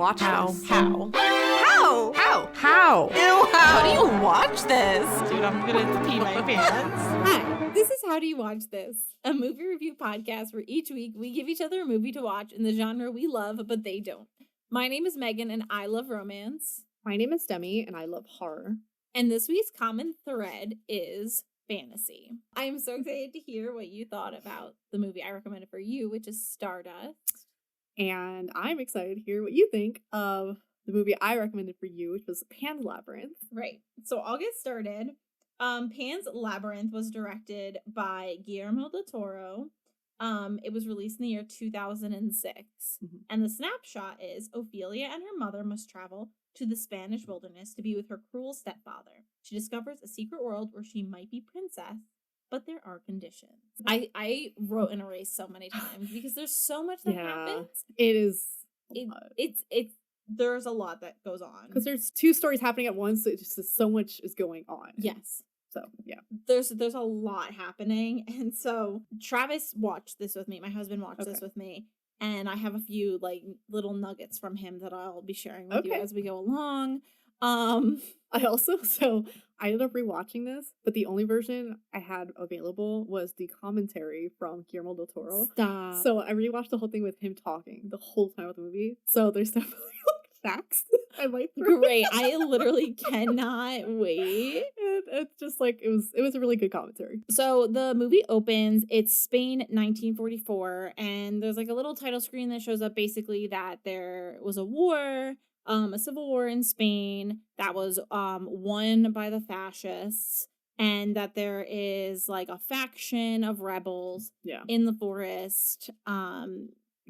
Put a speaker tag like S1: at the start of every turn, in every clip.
S1: watch
S2: How?
S1: this?
S2: How?
S1: How?
S2: How?
S1: How?
S2: Ew,
S1: How do you watch this?
S2: Dude, I'm gonna pee my pants.
S3: Hi, this is How Do You Watch This? A movie review podcast where each week we give each other a movie to watch in the genre we love, but they don't. My name is Megan and I love romance.
S4: My name is Demi and I love horror.
S3: And this week's common thread is fantasy. I am so excited to hear what you thought about the movie I recommended for you, which is Stardust.
S4: And I'm excited to hear what you think of the movie I recommended for you, which was Pan's Labyrinth.
S3: Right. So I'll get started. Pan's Labyrinth was directed by Guillermo del Toro. It was released in the year 2006.
S4: Mhm.
S3: And the snapshot is Ophelia and her mother must travel to the Spanish wilderness to be with her cruel stepfather. She discovers a secret world where she might be princess, but there are conditions. I wrote and erased so many times because there's so much that happens.
S4: It is.
S3: It's there's a lot that goes on.
S4: Because there's two stories happening at once, so it just so much is going on.
S3: Yes.
S4: So, yeah.
S3: There's a lot happening. And so Travis watched this with me. My husband watched this with me. And I have a few like little nuggets from him that I'll be sharing with you as we go along.
S4: I ended up rewatching this, but the only version I had available was the commentary from Guillermo del Toro.
S3: Stop.
S4: So I rewatched the whole thing with him talking the whole time of the movie. So there's definitely like facts I might throw.
S3: Great. I literally cannot wait.
S4: And it's just like it was a really good commentary.
S3: So the movie opens, it's Spain 1944, and there's like a little title screen that shows up basically that there was a war, a civil war in Spain that was won by the fascists, and that there is like a faction of rebels in the forest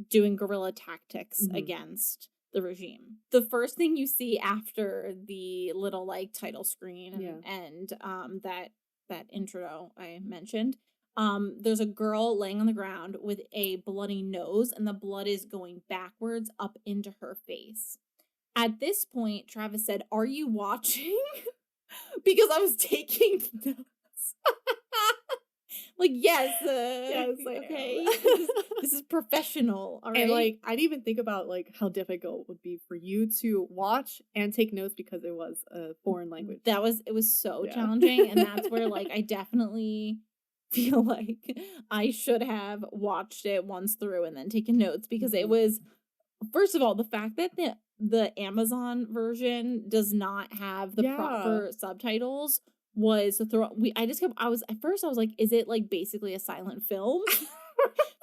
S3: doing guerrilla tactics against the regime. The first thing you see after the little like title screen and that intro I mentioned, there's a girl laying on the ground with a bloody nose and the blood is going backwards up into her face. At this point, Travis said, "Are you watching?" Because I was taking notes. Like, yes, okay. This is professional, all right?
S4: And like, I didn't even think about like how difficult it would be for you to watch and take notes because it was a foreign language.
S3: It was so challenging, and that's where like I definitely feel like I should have watched it once through and then taken notes because it was, first of all, the fact that the Amazon version does not have the proper subtitles was at first I was like, is it like basically a silent film?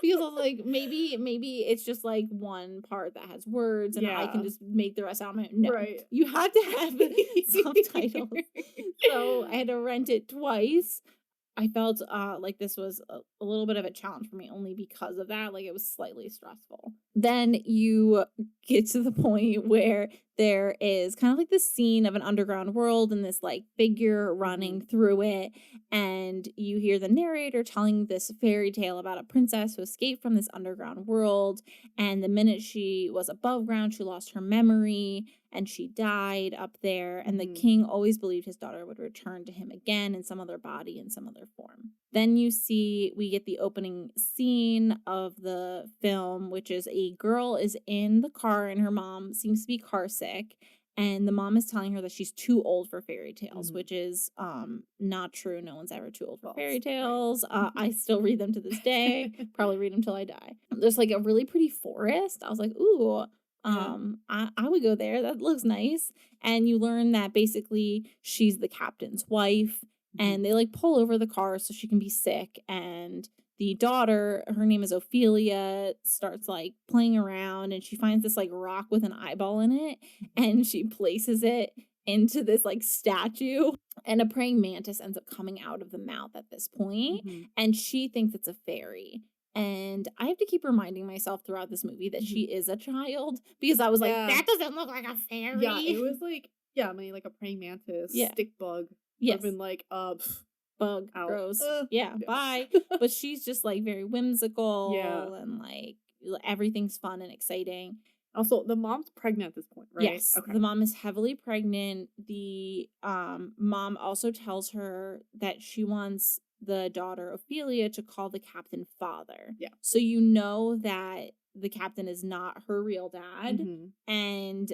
S3: Because I was like, maybe it's just like one part that has words and I can just make the rest out. No, you have to have subtitles. So I had to rent it twice. I felt like this was a little bit of a challenge for me only because of that. Like, it was slightly stressful. Then you get to the point where there is kind of like this scene of an underground world and this like figure running through it. And you hear the narrator telling this fairy tale about a princess who escaped from this underground world. And the minute she was above ground, she lost her memory and she died up there. And the king always believed his daughter would return to him again in some other body, in some other form. Then we get the opening scene of the film, which is a girl is in the car and her mom seems to be car sick. And the mom is telling her that she's too old for fairy tales, which is not true. No one's ever too old for fairy tales. I still read them to this day. Probably read them till I die. There's like a really pretty forest. I was like, ooh, I would go there. That looks nice. And you learn that basically she's the captain's wife. And they like pull over the car so she can be sick. And the daughter, her name is Ophelia, starts like playing around and she finds this like rock with an eyeball in it and she places it into this like statue, and a praying mantis ends up coming out of the mouth at this point, and she thinks it's a fairy. And I have to keep reminding myself throughout this movie that she is a child because I was like, that doesn't look like a fairy.
S4: Yeah, it was like, like a praying mantis, stick bug.
S3: Yes.
S4: I've been like,
S3: bug,
S4: out.
S3: gross. Bye. But she's just like very whimsical and like everything's fun and exciting.
S4: Also, the mom's pregnant at this point, right?
S3: Yes. Okay. The mom is heavily pregnant. The mom also tells her that she wants the daughter Ophelia to call the captain father.
S4: Yeah.
S3: So you know that the captain is not her real dad.
S4: Mhm.
S3: And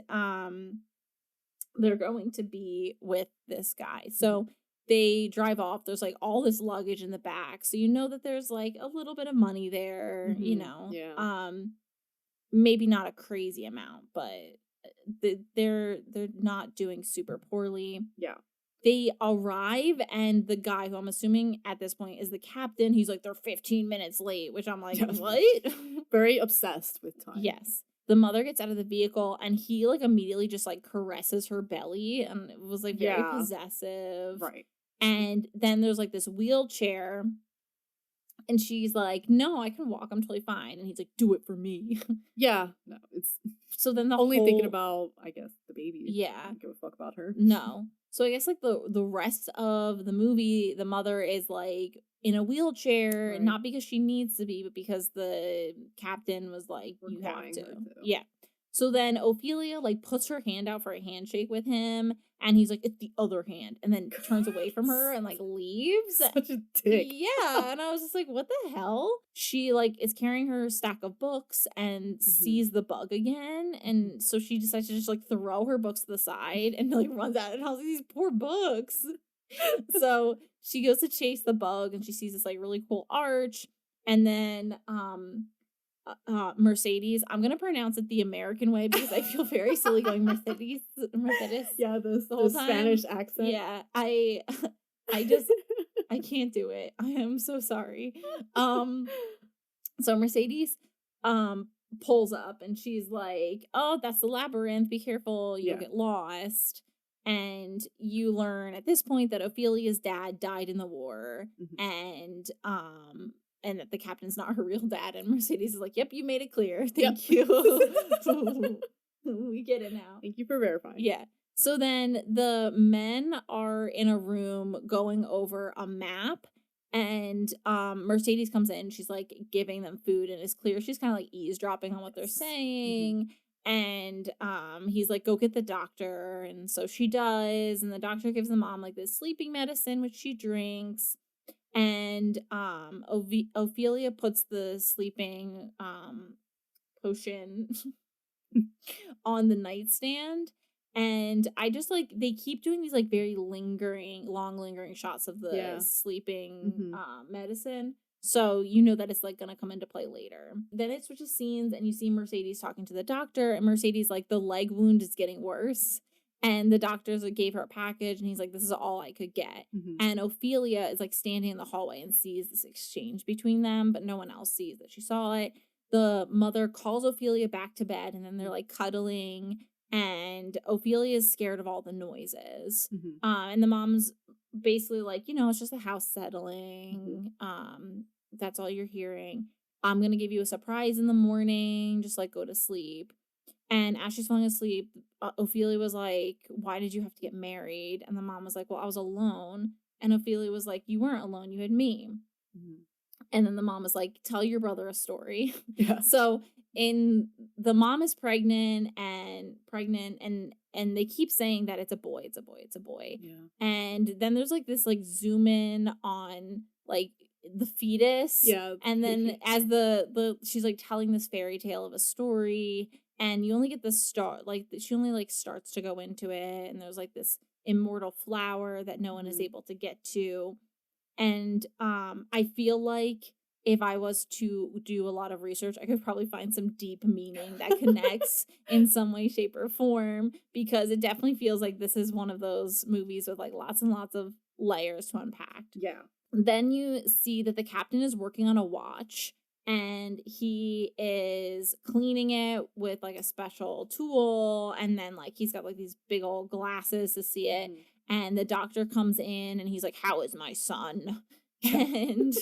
S3: they're going to be with this guy. So they drive off. There's like all this luggage in the back. So you know that there's like a little bit of money there, you
S4: Mhm.
S3: know.
S4: Yeah.
S3: Maybe not a crazy amount, but they're not doing super poorly.
S4: Yeah.
S3: They arrive, and the guy, who I'm assuming at this point is the captain, he's like, they're 15 minutes late, which I'm like,
S4: Yeah.
S3: what?
S4: Very obsessed with time.
S3: Yes. The mother gets out of the vehicle, and he like immediately just like caresses her belly, and it was like very
S4: Yeah.
S3: possessive.
S4: Right.
S3: And then there's like this wheelchair, and she's like, no, I can walk, I'm totally fine. And he's like, do it for me.
S4: Yeah. No, it's
S3: So then the
S4: only thinking
S3: whole-
S4: about, I guess, the baby.
S3: Yeah.
S4: I don't give a fuck about her.
S3: No. So I guess like the rest of the movie, the mother is like in a wheelchair,
S4: Right.
S3: not because she needs to be, but because the captain was like, you have
S4: Requiring
S3: to.
S4: her to.
S3: Yeah. So then Ophelia like puts her hand out for a handshake with him, and he's like, it's the other hand, and then turns away from her and like leaves.
S4: Such a dick.
S3: Yeah, and I was just like, what the hell? She like is carrying her stack of books and sees the bug again, and so she decides to just like throw her books to the side and like runs out of the house with these poor books. So she goes to chase the bug, and she sees this like really cool arch, and then Mercedes, I'm gonna pronounce it the American way because I feel very silly going Mercedes.
S4: Yeah, the
S3: whole
S4: Spanish
S3: time.
S4: accent.
S3: Yeah, I just I can't do it. I am so sorry. So Mercedes pulls up, and she's like, oh, that's the labyrinth, be careful, you'll get lost. And you learn at this point that Ophelia's dad died in the war, and that the captain's not her real dad. And Mercedes is like, yep, you made it clear, thank you. We get it now.
S4: Thank you for verifying.
S3: Yeah. So then the men are in a room going over a map, and Mercedes comes in. She's like giving them food, and it's clear she's kind of like eavesdropping on what they're saying. And he's like, go get the doctor. And so she does, and the doctor gives the mom like this sleeping medicine, which she drinks. And Ophelia puts the sleeping potion on the nightstand. And I just like, they keep doing these like very long lingering shots of the sleeping medicine. So you know that it's like gonna come into play later. Then it switches scenes, and you see Mercedes talking to the doctor, and Mercedes like, the leg wound is getting worse. And the doctors like, gave her a package, and he's like, this is all I could get. And Ophelia is like standing in the hallway and sees this exchange between them, but no one else sees that she saw it. The mother calls Ophelia back to bed, and then they're like cuddling, and Ophelia is scared of all the noises. And the mom's basically like, you know, it's just the house settling. That's all you're hearing. I'm gonna give you a surprise in the morning, just like go to sleep. And as she's falling asleep, Ophelia was like, why did you have to get married? And the mom was like, well, I was alone. And Ophelia was like, you weren't alone, you had me. And then the mom was like, tell your brother a story.
S4: Yeah.
S3: So the mom is pregnant, and they keep saying that it's a boy, it's a boy, it's a boy.
S4: Yeah.
S3: And then there's like this like zoom in on like the fetus.
S4: Yeah.
S3: And then as the she's like telling this fairy tale of a story, and you only get the start, like she only like starts to go into it, and there's like this immortal flower that no one is able to get to. And I feel like if I was to do a lot of research, I could probably find some deep meaning that connects in some way, shape, or form, because it definitely feels like this is one of those movies with like lots and lots of layers to unpack.
S4: Yeah.
S3: Then you see that the captain is working on a watch, and he is cleaning it with like a special tool, and then like he's got like these big old glasses to see it. And the doctor comes in, and he's like, how is my son? And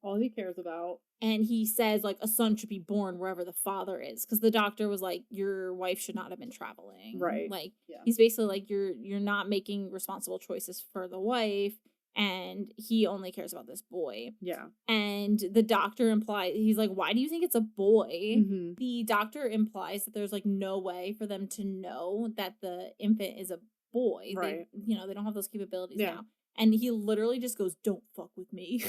S4: all he cares about.
S3: And he says like a son should be born wherever the father is, because the doctor was like, your wife should not have been traveling.
S4: Right.
S3: Like
S4: Yeah.
S3: he's basically like, you're not making responsible choices for the wife, and he only cares about this boy.
S4: Yeah.
S3: And the doctor implies, he's like, why do you think it's a boy? The doctor implies that there's like no way for them to know that the infant is a boy.
S4: Right.
S3: They don't have those capabilities now. And he literally just goes, don't fuck with me.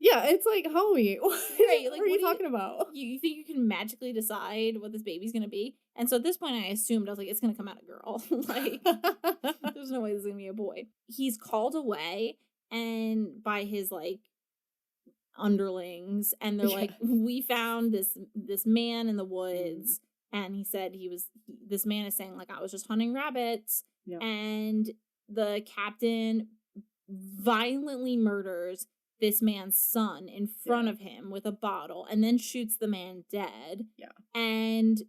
S4: Yeah, it's like, homie, what
S3: Right, like,
S4: are you
S3: what do
S4: talking about?
S3: you think you can magically decide what this baby's gonna be? And so at this point, I assumed, I was like, it's gonna come out a girl. Like, there's no way this is gonna be a boy. He's called away and by his like underlings, and they're
S4: Yeah.
S3: like, we found this man in the
S4: Mm.
S3: woods, and he said this man is saying like, I was just hunting rabbits,
S4: Yep.
S3: and the captain violently murders this man's son in front
S4: Yeah.
S3: of him with a bottle and then shoots the man dead.
S4: Yeah.
S3: And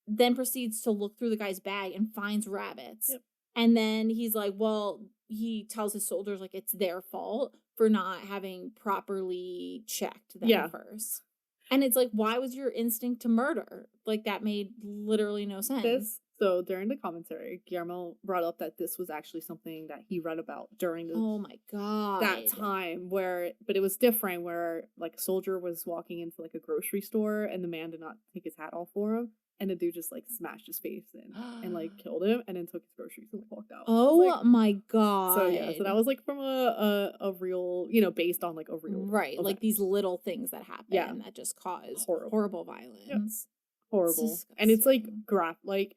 S3: then proceeds to look through the guy's bag and finds rabbits.
S4: Yep.
S3: And then he's like, well, he tells his soldiers like it's their fault for not having properly checked them
S4: Yeah.
S3: first. And it's like, why was your instinct to murder? Like, that made literally no sense.
S4: So during the commentary, Guillermo brought up that this was actually something that he read about during
S3: Oh my god.
S4: that time but it was different where like a soldier was walking into like a grocery store and the man did not take his hat off for him. And the dude just like smashed his face in and like killed him and then took his groceries and like walked out.
S3: Oh
S4: Like,
S3: my god.
S4: so yeah, so that was like from a real, based on like a real
S3: right,
S4: event.
S3: like these little things that happen
S4: Yeah.
S3: that just cause
S4: Horrible.
S3: horrible violence.
S4: Horrible. And it's like
S3: disgusting.
S4: like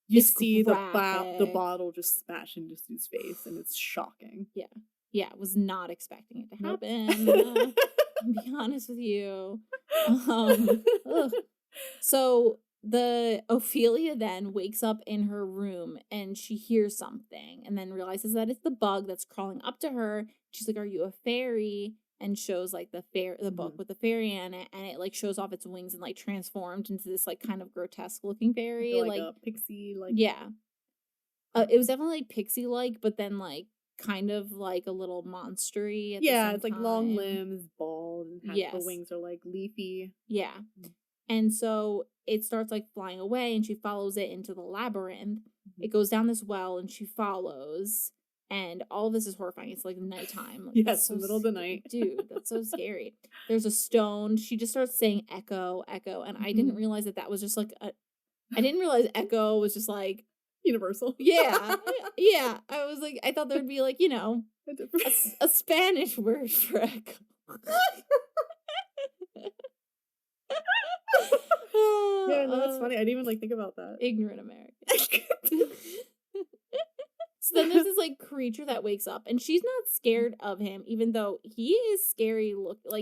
S4: you
S3: It's
S4: see the
S3: graphic.
S4: bottle just smash into this dude's face and it's shocking.
S3: Yeah, was not expecting it to
S4: Nope.
S3: happen. I'll be honest with you. Ugh. So the Ophelia then wakes up in her room and she hears something and then realizes that it's the bug that's crawling up to her. She's like, "Are you a fairy?" And shows like the book
S4: Mhm.
S3: with the fairy in it, and it like shows off its wings and like transformed into this like kind of grotesque looking fairy.
S4: Like a pixie, like
S3: yeah. It was definitely like pixie like, but then like kind of like a little monstery at the
S4: yeah,
S3: same
S4: it's like long
S3: time.
S4: limbs, bald, and the
S3: Yes.
S4: wings are like leafy.
S3: Yeah.
S4: Mm.
S3: And so it starts like flying away and she follows it into the labyrinth.
S4: Mhm.
S3: It goes down this well and she follows. And all of this is horrifying. It's like nighttime. Like,
S4: Yes,
S3: that's
S4: the middle of the night.
S3: Dude, that's so scary. There's a stone. She just starts saying echo, echo. And I didn't realize that was just like I didn't realize echo was just like,
S4: Universal.
S3: yeah. Yeah. I was like, I thought there would be like,
S4: A different-
S3: a Spanish word for echo.
S4: Yeah, no, that's funny. I didn't even like think about that.
S3: Ignorant American. So then there's this like creature that wakes up and she's not scared of him, even though he is scary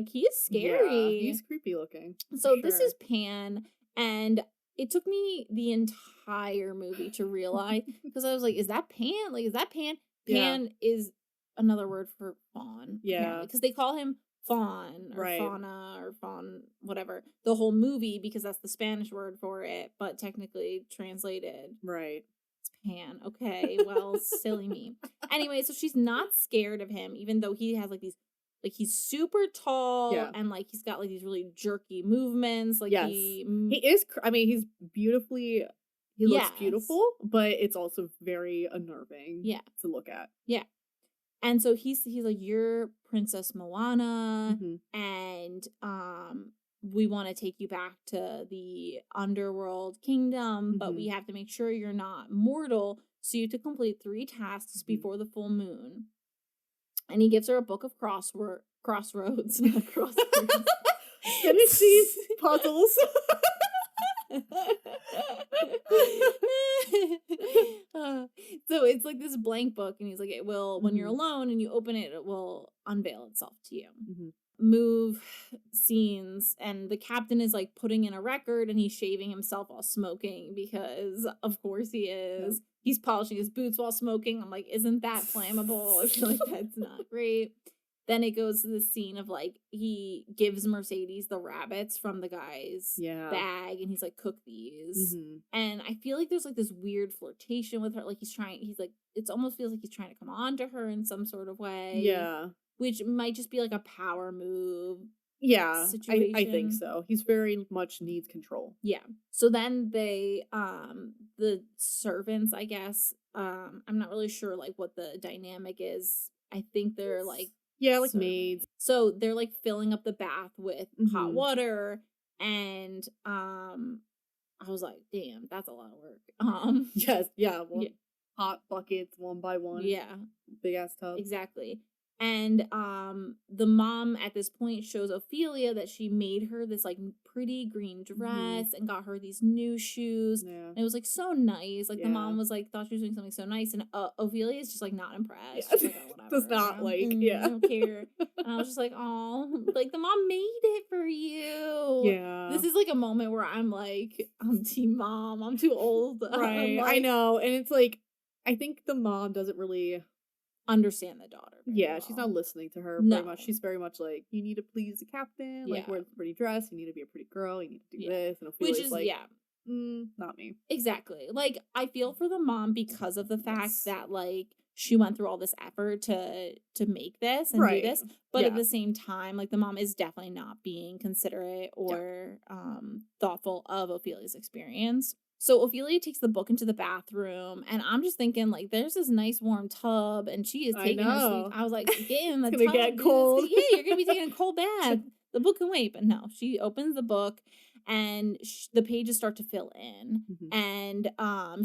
S3: he is scary.
S4: Yeah, he's creepy looking.
S3: So this
S4: sure.
S3: is Pan, and it took me the entire movie to realize because I was like, is that Pan? Like, is that Pan?
S4: Yeah.
S3: Pan is another word for fawn.
S4: Yeah.
S3: Because they call him fawn or
S4: Right.
S3: fauna or fawn, whatever, the whole movie because that's the Spanish word for it, but technically translated,
S4: Right.
S3: it's Pan. Okay, well, silly me. Anyway, so she's not scared of him, even though he has like these, like he's super tall
S4: Yeah.
S3: and like he's got like these really jerky movements. Like
S4: Yes.
S3: he
S4: He mean, he looks
S3: Yes.
S4: beautiful, but it's also very unnerving
S3: Yeah.
S4: to look at.
S3: And so he's like, you're Princess Moana,
S4: Mhm.
S3: and we want to take you back to the underworld kingdom, but we have to make sure you're not mortal, so you have to complete 3 tasks before the full moon. And he gives her a book of crossroads, not crosswords.
S4: Finish these puzzles.
S3: So it's like this blank book, and he's like, it will, when you're alone and you open it, it will unveil itself to you. Move scenes, and the captain is like putting in a record and he's shaving himself while smoking because of course he is. He's polishing his boots while smoking. I'm like, isn't that flammable? I feel like that's not great. Then it goes to the scene of like he gives Mercedes the rabbits from the guy's bag and he's like, cook these. And I feel like there's like this weird flirtation with her. Like he's like, it almost feels like he's trying to come on to her in some sort of way.
S4: Yeah.
S3: Which might just be like a power move.
S4: Yeah.
S3: Situation.
S4: I think so. He's very much needs control.
S3: Yeah. So then they, the servants, I guess, I'm not really sure like what the dynamic is. I think they're like,
S4: yeah, like
S3: servants.
S4: maids.
S3: So they're like filling up the bath with hot water, and I was like, damn, that's a lot of work.
S4: Yes, yeah, hot buckets one by one.
S3: Yeah,
S4: big ass tub.
S3: exactly. And the mom at this point shows Ophelia that she made her this like pretty green dress and got her these new shoes.
S4: Yeah.
S3: And it was like so nice. Like the
S4: Yeah.
S3: mom was like thought she was doing something so nice, and Ophelia is just like not impressed.
S4: Yeah.
S3: She's like, oh, whatever.
S4: Does not like,
S3: I don't care. And I was just like, oh, like the mom made it for you.
S4: Yeah.
S3: This is like a moment where I'm like, I'm team mom. I'm too old.
S4: Right.
S3: Like,
S4: I know. And it's like, I think the mom doesn't really
S3: understand the daughter.
S4: Yeah, she's not listening to her very much. She's very much like, you need to please the captain, like wear the pretty dress, you need to be a pretty girl, you need to do this, and Ophelia's
S3: which is
S4: like, not me.
S3: Exactly. Like, I feel for the mom because of the fact that like she went through all this effort to make this and do this, but at the same time, like the mom is definitely not being considerate or thoughtful of Ophelia's experience. So Ophelia takes the book into the bathroom, and I'm just thinking, like, there's this nice warm tub, and she is taking her sleep. I was like, get in the tub.
S4: It's gonna get cold.
S3: Yeah, you're gonna be taking a cold bath. The book can wait, but no, she opens the book, and the pages start to fill in, and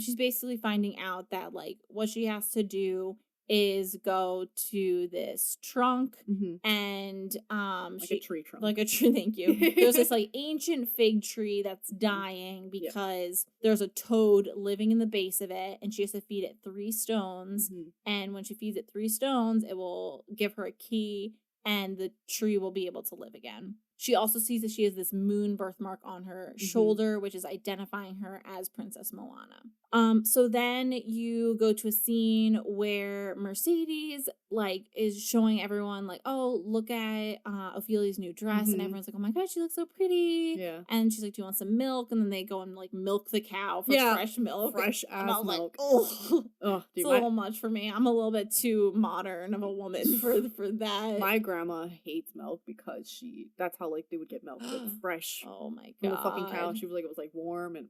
S3: she's basically finding out that like what she has to do is go to this trunk and
S4: like a tree trunk.
S3: like a tree, thank you. There's this like ancient fig tree that's dying because there's a toad living in the base of it, and she has to feed it 3 stones, and when she feeds it 3 stones it will give her a key and the tree will be able to live again. She also sees that she has this moon birthmark on her shoulder, which is identifying her as Princess Moana. So then you go to a scene where Mercedes like is showing everyone like, oh, look at Ophelia's new dress, and everyone's like, oh my god, she looks so pretty. Yeah. And she's like, do you want some milk? And then they go and like milk the cow for fresh milk.
S4: Fresh ass milk.
S3: Like, oh, it's a little much for me. I'm a little bit too modern of a woman for that.
S4: My grandma hates milk because that's how like they would get milk like fresh.
S3: Oh my god.
S4: From the fucking cow. She was like, it was like warm and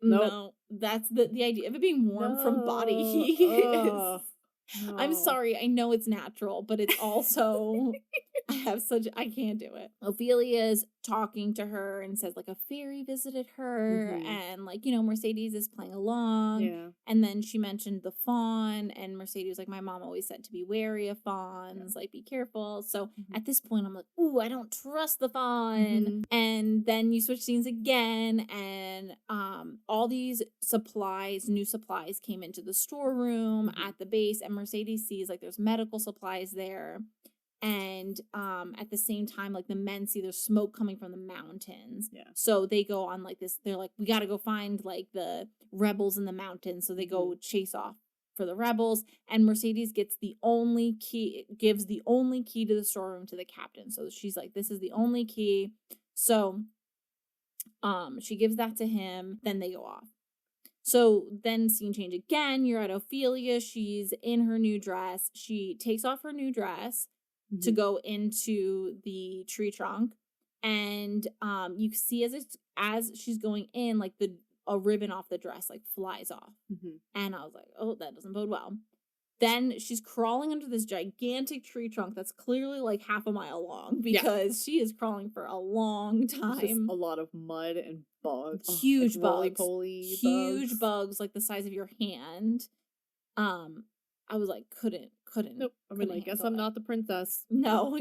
S3: no, that's the idea of it being warm from body heat. I'm sorry, I know it's natural, but it's also I can't do it. Ophelia's talking to her and says like a fairy visited her, and like, you know, Mercedes is playing along. Yeah. And then she mentioned the fawn, and Mercedes was like, my mom always said to be wary of fawns, like be careful. So at this point I'm like, ooh, I don't trust the fawn. And then you switch scenes again, and all these new supplies came into the storeroom at the base, and Mercedes sees like there's medical supplies there. And at the same time, like the men see there's smoke coming from the mountains. Yeah. So they go on like this, they're like, we gotta go find like the rebels in the mountains. So they go chase off for the rebels, and Mercedes gives the only key to the storeroom to the captain. So she's like, this is the only key. So she gives that to him, then they go off. So then scene change again, you're at Ophelia, she's in her new dress. She takes off her new dress to go into the tree trunk, and you see as she's going in, like a ribbon off the dress like flies off, and I was like, oh, that doesn't bode well. Then she's crawling under this gigantic tree trunk that's clearly like half a mile long, because she is crawling for a long time.
S4: Just a lot of mud and bugs,
S3: huge
S4: like
S3: bugs, huge bugs like the size of your hand. I was like, couldn't.
S4: Nope. I mean, I guess I'm not the princess.
S3: No.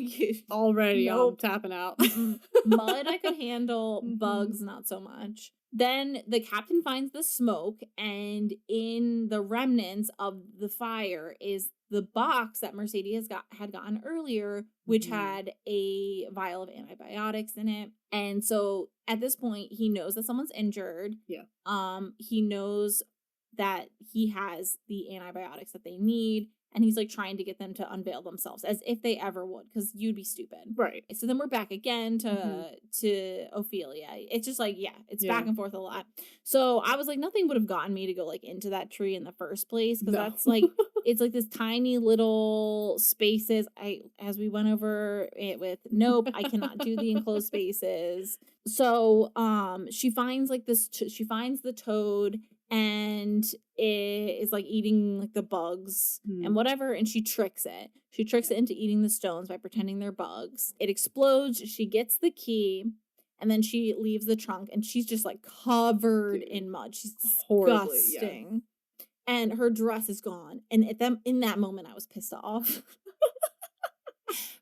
S4: Already,
S3: nope.
S4: I'm tapping out.
S3: Mud I could handle, bugs not so much. Then the captain finds the smoke, and in the remnants of the fire is the box that Mercedes had gotten earlier, which had a vial of antibiotics in it. And so at this point, he knows that someone's injured. Yeah. He knows that he has the antibiotics that they need, and he's like trying to get them to unveil themselves as if they ever would, because you'd be stupid. Right. So then we're back again to Ophelia. It's just like, it's back and forth a lot. So I was like, nothing would have gotten me to go like into that tree in the first place, because that's like, it's like this tiny little spaces. As we went over it with, nope, I cannot do the enclosed spaces. So she finds like she finds the toad, and it is like eating like the bugs and whatever, and she tricks it. She tricks it into eating the stones by pretending they're bugs. It explodes. She gets the key, and then she leaves the trunk, and she's just like covered in mud. She's disgusting. and her dress is gone. And in that moment, I was pissed off.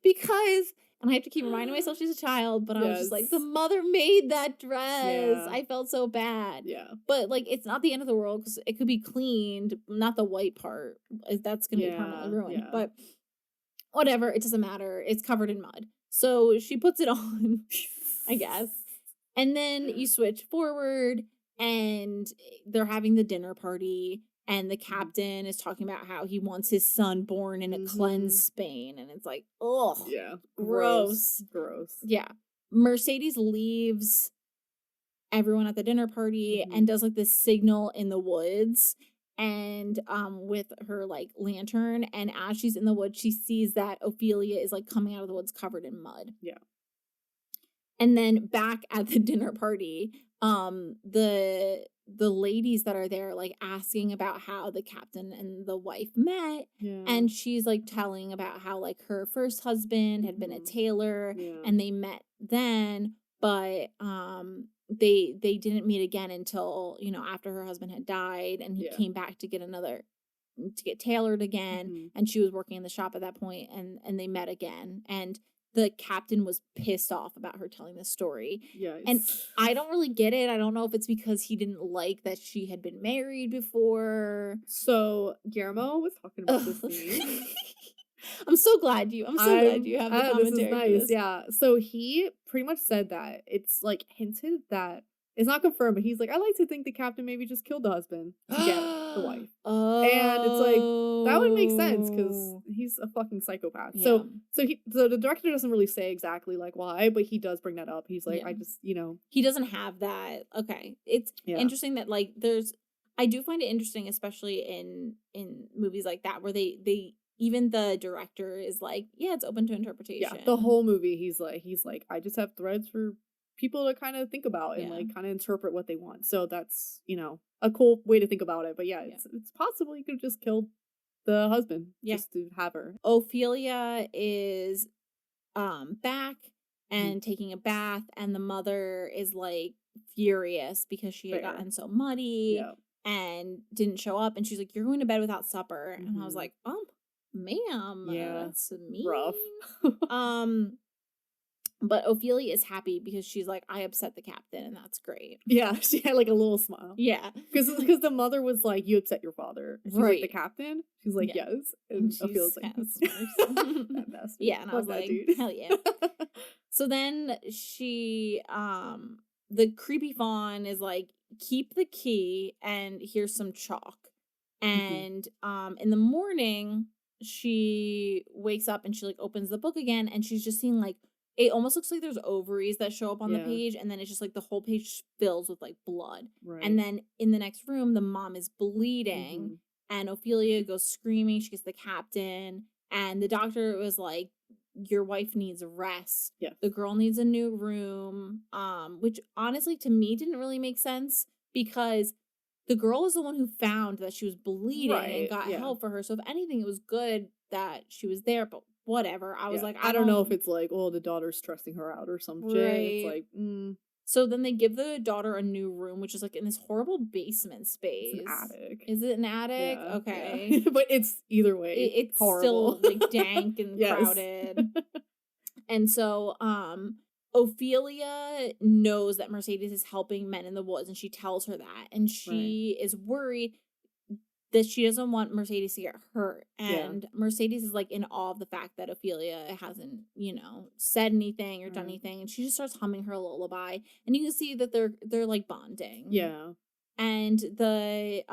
S3: Because, and I have to keep reminding myself she's a child, but I was just like, the mother made that dress.
S4: Yeah.
S3: I felt so bad.
S4: Yeah.
S3: But, like, it's not the end of the world because it could be cleaned, not the white part. That's going to be permanently ruined.
S4: Yeah.
S3: But whatever, it doesn't matter. It's covered in mud. So she puts it on, I guess. And then you switch forward and they're having the dinner party. And the captain is talking about how he wants his son born in a cleansed Spain. And it's like, ugh.
S4: Yeah.
S3: Gross. Yeah. Mercedes leaves everyone at the dinner party and does like this signal in the woods and with her like lantern. And as she's in the woods, she sees that Ophelia is like coming out of the woods covered in mud.
S4: Yeah.
S3: And then back at the dinner party, the ladies that are there like asking about how the captain and the wife met, and she's like telling about how like her first husband had been a tailor and they met then, but they didn't meet again until, you know, after her husband had died and he came back to get tailored again, and she was working in the shop at that point, and they met again, and the captain was pissed off about her telling this story.
S4: Yeah.
S3: And I don't really get it. I don't know if it's because he didn't like that she had been married before.
S4: So Guillermo was talking about this scene.
S3: I'm so glad you have the commentary.
S4: This is nice. Yeah. So he pretty much said that it's like hinted that it's not confirmed, but he's like, I like to think the captain maybe just killed the husband to get the wife.
S3: Oh.
S4: And it's like, that would make sense because he's a fucking psychopath. Yeah. So the director doesn't really say exactly like why, but he does bring that up. He's like, I just, you know.
S3: He doesn't have that. Okay. It's interesting that like I do find it interesting, especially in movies like that where they even the director is like, yeah, it's open to interpretation.
S4: Yeah, the whole movie he's like, I just have threads for people to kind of think about and like kind of interpret what they want. So that's, you know, a cool way to think about it. But it's possible you could have just killed the husband just to have her.
S3: Ophelia is back and taking a bath, and the mother is like furious because she had gotten so muddy and didn't show up, and she's like, you're going to bed without supper. And I was like, ma'am, that's mean.
S4: Rough.
S3: But Ophelia is happy because she's like, I upset the captain, and that's great.
S4: Yeah, she had like a little smile.
S3: Yeah.
S4: Because the mother was like, you upset your father. She's like, the captain? She's like, yes. And Ophelia's like, that bastard.
S3: Yeah, and I was like, hell yeah. So then she, the creepy fawn is like, keep the key and here's some chalk. And in the morning, she wakes up and she like opens the book again, and she's just seeing like, it almost looks like there's ovaries that show up on the page, and then it's just like the whole page fills with like blood. Right. And then in the next room, the mom is bleeding, and Ophelia goes screaming. She gets the captain, and the doctor was like, your wife needs rest. Yeah. The girl needs a new room, which honestly to me didn't really make sense because the girl is the one who found that she was bleeding and got help for her. So if anything, it was good that she was there, but whatever. I was like,
S4: I don't know if it's like, oh, the daughter's stressing her out or some shit. It's like,
S3: So then they give the daughter a new room, which is like in this horrible basement space.
S4: It's an attic.
S3: Is it an attic? Yeah, okay.
S4: Yeah. But it's either way.
S3: It's horrible. Still like dank and crowded. And so Ophelia knows that Mercedes is helping men in the woods, and she tells her that. And she is worried that she doesn't want Mercedes to get hurt. And Mercedes is like in awe of the fact that Ophelia hasn't, you know, said anything or done anything. And she just starts humming her lullaby. And you can see that they're like bonding.
S4: Yeah.
S3: And the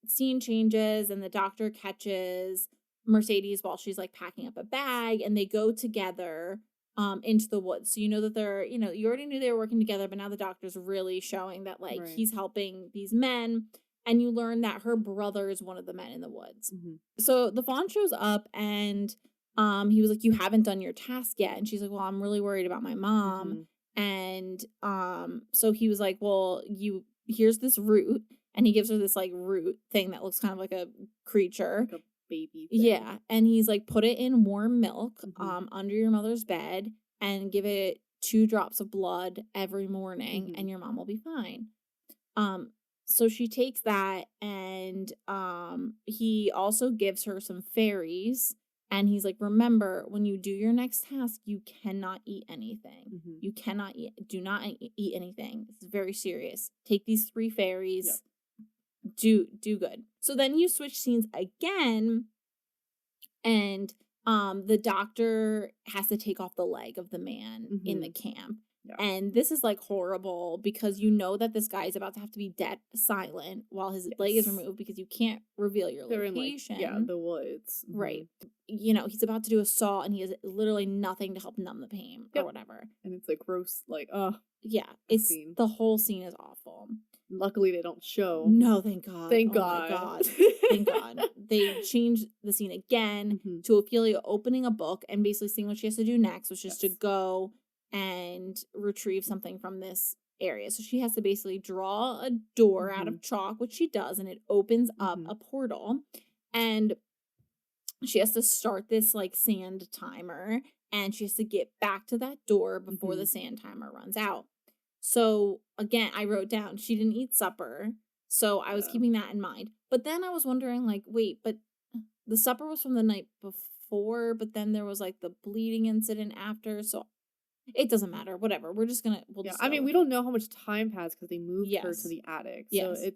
S3: scene changes, and the doctor catches Mercedes while she's like packing up a bag, and they go together into the woods. So you know that they're, you know, you already knew they were working together, but now the doctor's really showing that like he's helping these men. And you learn that her brother is one of the men in the woods. So the fawn shows up, and he was like, you haven't done your task yet. And she's like, well, I'm really worried about my mom. And so he was like, well, here's this root. And he gives her this like root thing that looks kind of like a creature. Like a
S4: baby thing.
S3: Yeah. And he's like, put it in warm milk under your mother's bed and give it 2 drops of blood every morning, and your mom will be fine. So she takes that, and he also gives her some fairies, and he's like, remember, when you do your next task, you cannot eat anything.
S4: Mhm.
S3: You cannot do not eat anything. This is very serious. Take these 3 fairies. Do good. So then you switch scenes again, and the doctor has to take off the leg of the man in the camp.
S4: Yeah.
S3: And this is like horrible because you know that this guy is about to have to be dead silent while his leg is removed because you can't reveal your
S4: They're
S3: location.
S4: in like, the woods.
S3: Right. You know, he's about to do a saw and he has literally nothing to help numb the pain or whatever.
S4: And it's like gross, like,
S3: Yeah,
S4: it's
S3: it's the whole scene is awful.
S4: Luckily they don't show.
S3: No, thank God.
S4: Thank
S3: Oh
S4: God.
S3: my God. Thank God. They changed the scene again to Ophelia opening a book and basically seeing what she has to do next, which is to go and retrieve something from this area. So she has to basically draw a door out of chalk, which she does, and it opens up a portal. And she has to start this like sand timer, and she has to get back to that door before the sand timer runs out. So again, I wrote down she didn't eat supper. So I was keeping that in mind. But then I was wondering, like, wait, but the supper was from the night before, but then there was like the bleeding incident after. So it doesn't matter. Whatever. We'll just
S4: I mean, we don't know how much time passed because they moved her
S3: Yes.
S4: to the attic.
S3: Yes.
S4: So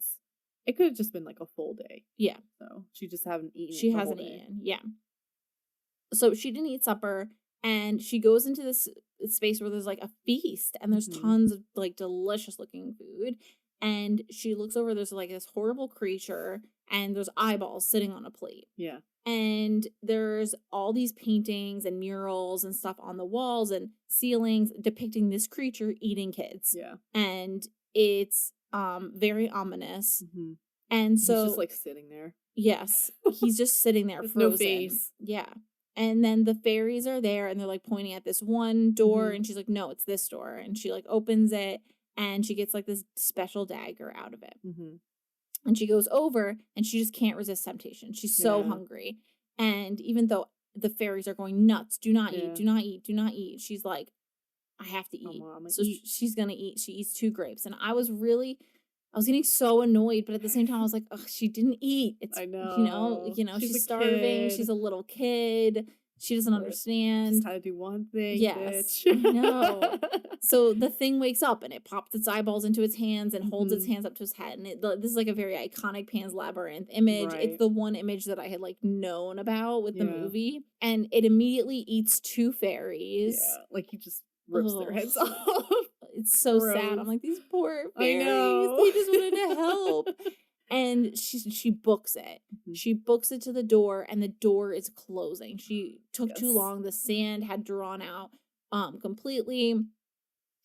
S4: it could have just been like a full day.
S3: Yeah.
S4: So she just haven't eaten.
S3: She
S4: the
S3: hasn't
S4: whole day.
S3: eaten. Yeah. So she didn't eat supper, and she goes into this space where there's like a feast and there's tons of like delicious looking food. And she looks over, there's like this horrible creature and there's eyeballs sitting on a plate.
S4: Yeah.
S3: And there's all these paintings and murals and stuff on the walls and ceilings depicting this creature eating kids.
S4: Yeah.
S3: And it's very ominous. And so
S4: he's just like sitting there.
S3: Yes, he's just sitting there frozen.
S4: No face.
S3: Yeah. And then the fairies are there and they're like pointing at this one door and she's like, no, it's this door. And she like opens it and she gets like this special dagger out of it. And she goes over and she just can't resist temptation. She's so hungry. And even though the fairies are going nuts, do not eat, do not eat, do not eat. She's like, I have to eat.
S4: Mom,
S3: so she's going to eat. She eats 2 grapes. And I was getting so annoyed, but at the same time, I was like, ugh, she didn't eat. It's,
S4: I know.
S3: She's starving.
S4: Kid.
S3: She's a little kid. She doesn't understand.
S4: Just how to do one thing,
S3: yes,
S4: bitch.
S3: I know. So the thing wakes up and it pops its eyeballs into its hands and holds its hands up to its head. And this is like a very iconic Pan's Labyrinth image. It's the one image that I had like known about with the movie. And it immediately eats 2 fairies.
S4: Yeah, like he just rips their heads off.
S3: It's so sad. I'm like, these poor fairies.
S4: I know.
S3: They just wanted to help. And she books it. She books it to the door, and the door is closing. She took too long. The sand had drawn out completely.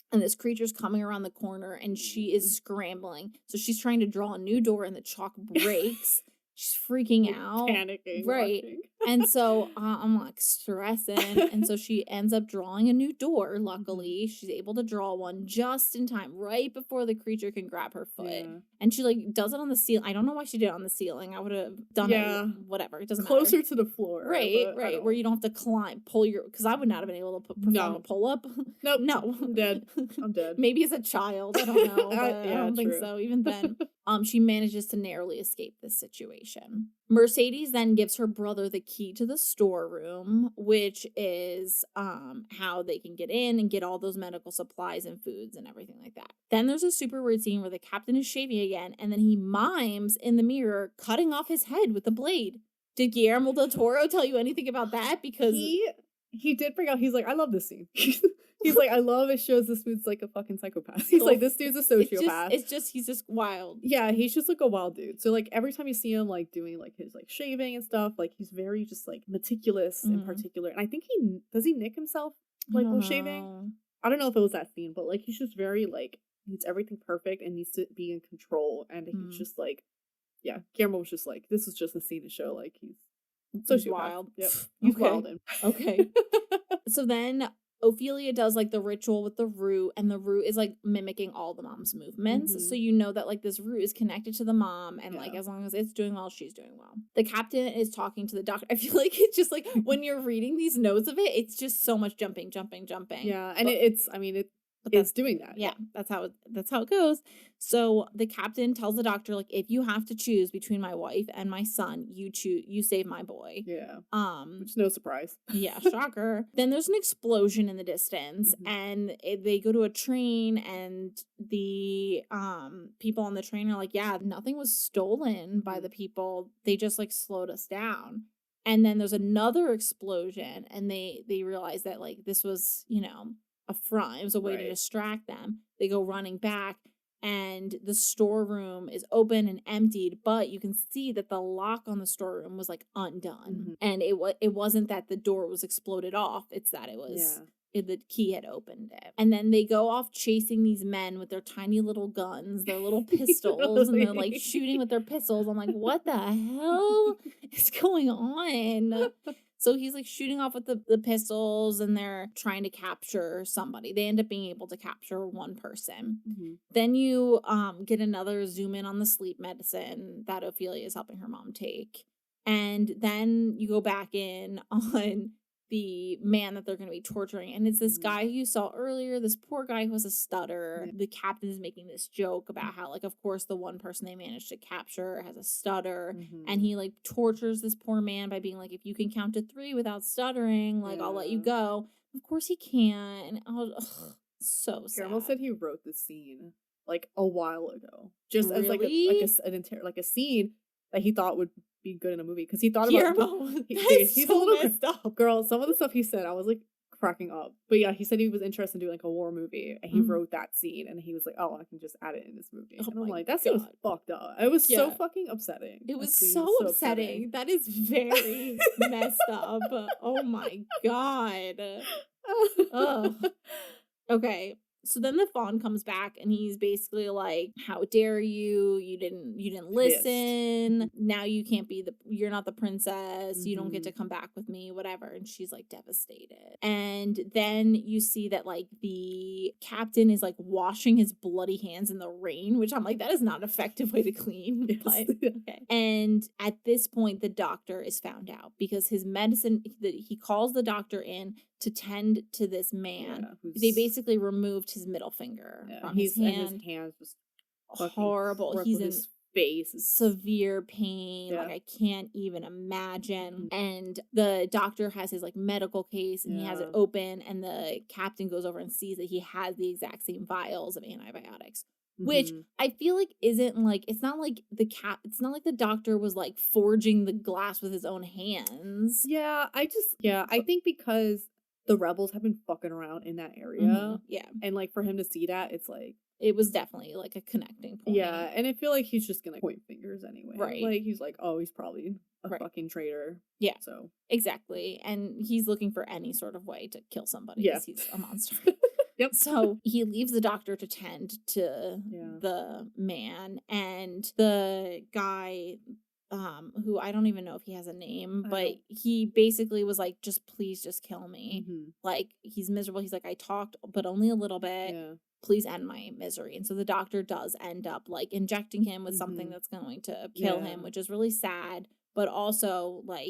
S3: And this creature's coming around the corner, and she is scrambling. So she's trying to draw a new door, and the chalk breaks. She's freaking out.
S4: Panicking.
S3: Right.
S4: Watching.
S3: And so I'm like stressing. And so she ends up drawing a new door. Luckily, she's able to draw one just in time, right before the creature can grab her foot. Yeah. And she like does it on the ceiling. I don't know why she did it on the ceiling. I would have done it. Whatever. It doesn't
S4: closer
S3: matter.
S4: to the floor.
S3: Right. Where you don't have to pull your, because I would not have been able to perform a pull up.
S4: Nope.
S3: No.
S4: I'm dead.
S3: Maybe as a child. I don't know. But I don't think
S4: true.
S3: so. Even then. She manages to narrowly escape this situation. Mercedes then gives her brother the key to the storeroom, which is how they can get in and get all those medical supplies and foods and everything like that. Then there's a super weird scene where the captain is shaving again, and then he mimes in the mirror, cutting off his head with a blade. Did Guillermo del Toro tell you anything about that? Because
S4: he did bring out, he's like, I love this scene. He's like, I love it shows this dude's like a fucking psychopath. He's like, this dude's a sociopath.
S3: He's just wild.
S4: Yeah, he's just like a wild dude. So like every time you see him like doing like his like shaving and stuff, like he's very just like meticulous in particular. And I think he nick himself like while shaving. I don't know if it was that scene, but like he's just very like needs everything perfect and needs to be in control. And he's just like, yeah, Guillermo was just like, this is just a scene to show like he's
S3: wild.
S4: Yep. He's wild.
S3: Okay. So then Ophelia does like the ritual with the root, and the root is like mimicking all the mom's movements. So you know that like this root is connected to the mom, and like as long as it's doing well, she's doing well. The captain is talking to the doctor. I feel like it's just like when you're reading these notes of it, it's just so much jumping.
S4: Yeah, and it's
S3: But
S4: is doing that.
S3: yeah, that's how it goes. So the captain tells the doctor, like, if you have to choose between my wife and my son, you save my boy.
S4: Yeah. Which is no surprise.
S3: Yeah, shocker. Then there's an explosion in the distance, and they go to a train, and the people on the train are like, yeah, nothing was stolen by the people. They just like slowed us down. And then there's another explosion, and they realize that like this was, a front. It was a way to distract them. They go running back, and the storeroom is open and emptied, but you can see that the lock on the storeroom was like undone. And it wasn't that the door was exploded off, it's that it was the key had opened it. And then they go off chasing these men with their tiny little guns, their little pistols, and they're like shooting with their pistols. I'm like, what the hell is going on? So he's like shooting off with the pistols, and they're trying to capture somebody. They end up being able to capture one person. Then you get another zoom in on the sleep medicine that Ophelia is helping her mom take. And then you go back in on the man that they're going to be torturing. And it's this guy who you saw earlier, this poor guy who has a stutter. The captain is making this joke about how, like, of course, the one person they managed to capture has a stutter. And he, like, tortures this poor man by being like, if you can count to 3 without stuttering, like, I'll let you go. Of course he can't. And so sad.
S4: Guillermo said he wrote this scene, like, a while ago. Just as, like, a scene that he thought would be good in a movie, because he thought
S3: Guillermo,
S4: about he's so a little messed up. Girl, some of the stuff he said, I was like cracking up. But yeah, he said he was interested in doing like a war movie, and he wrote that scene, and he was like, oh, I can just add it in this movie. And I'm like, that scene was fucked up. It was so fucking upsetting.
S3: It was so upsetting. That is very messed up. Oh my god. Okay. So then the fawn comes back, and he's basically like, how dare you? You didn't listen. Now you can't be you're not the princess. You don't get to come back with me, whatever. And she's like devastated. And then you see that like the captain is like washing his bloody hands in the rain, which I'm like, that is not an effective way to clean. Yes. But okay. And at this point, the doctor is found out because his medicine, he calls the doctor in to tend to this man. They basically removed his middle finger from his hand.
S4: And his hands was
S3: horrible. He's in
S4: his face,
S3: severe pain. Like I can't even imagine. And the doctor has his like medical case, and he has it open, and the captain goes over and sees that he has the exact same vials of antibiotics. Which I feel like isn't like, it's not like the doctor was like forging the glass with his own hands.
S4: I think because the rebels have been fucking around in that area. And like for him to see that, it's like,
S3: it was definitely like a connecting point.
S4: Yeah, and I feel like he's just gonna point fingers anyway.
S3: Right.
S4: Like he's like, oh, he's probably a fucking traitor.
S3: Yeah.
S4: So
S3: exactly. And he's looking for any sort of way to kill somebody because he's a monster.
S4: Yep.
S3: So he leaves the doctor to tend to the man, and the guy, who I don't even know if he has a name, but he basically was like, please just kill me. Like he's miserable. He's like, I talked, but only a little bit. Please end my misery. And so the doctor does end up like injecting him with something that's going to kill him, which is really sad. But also, like,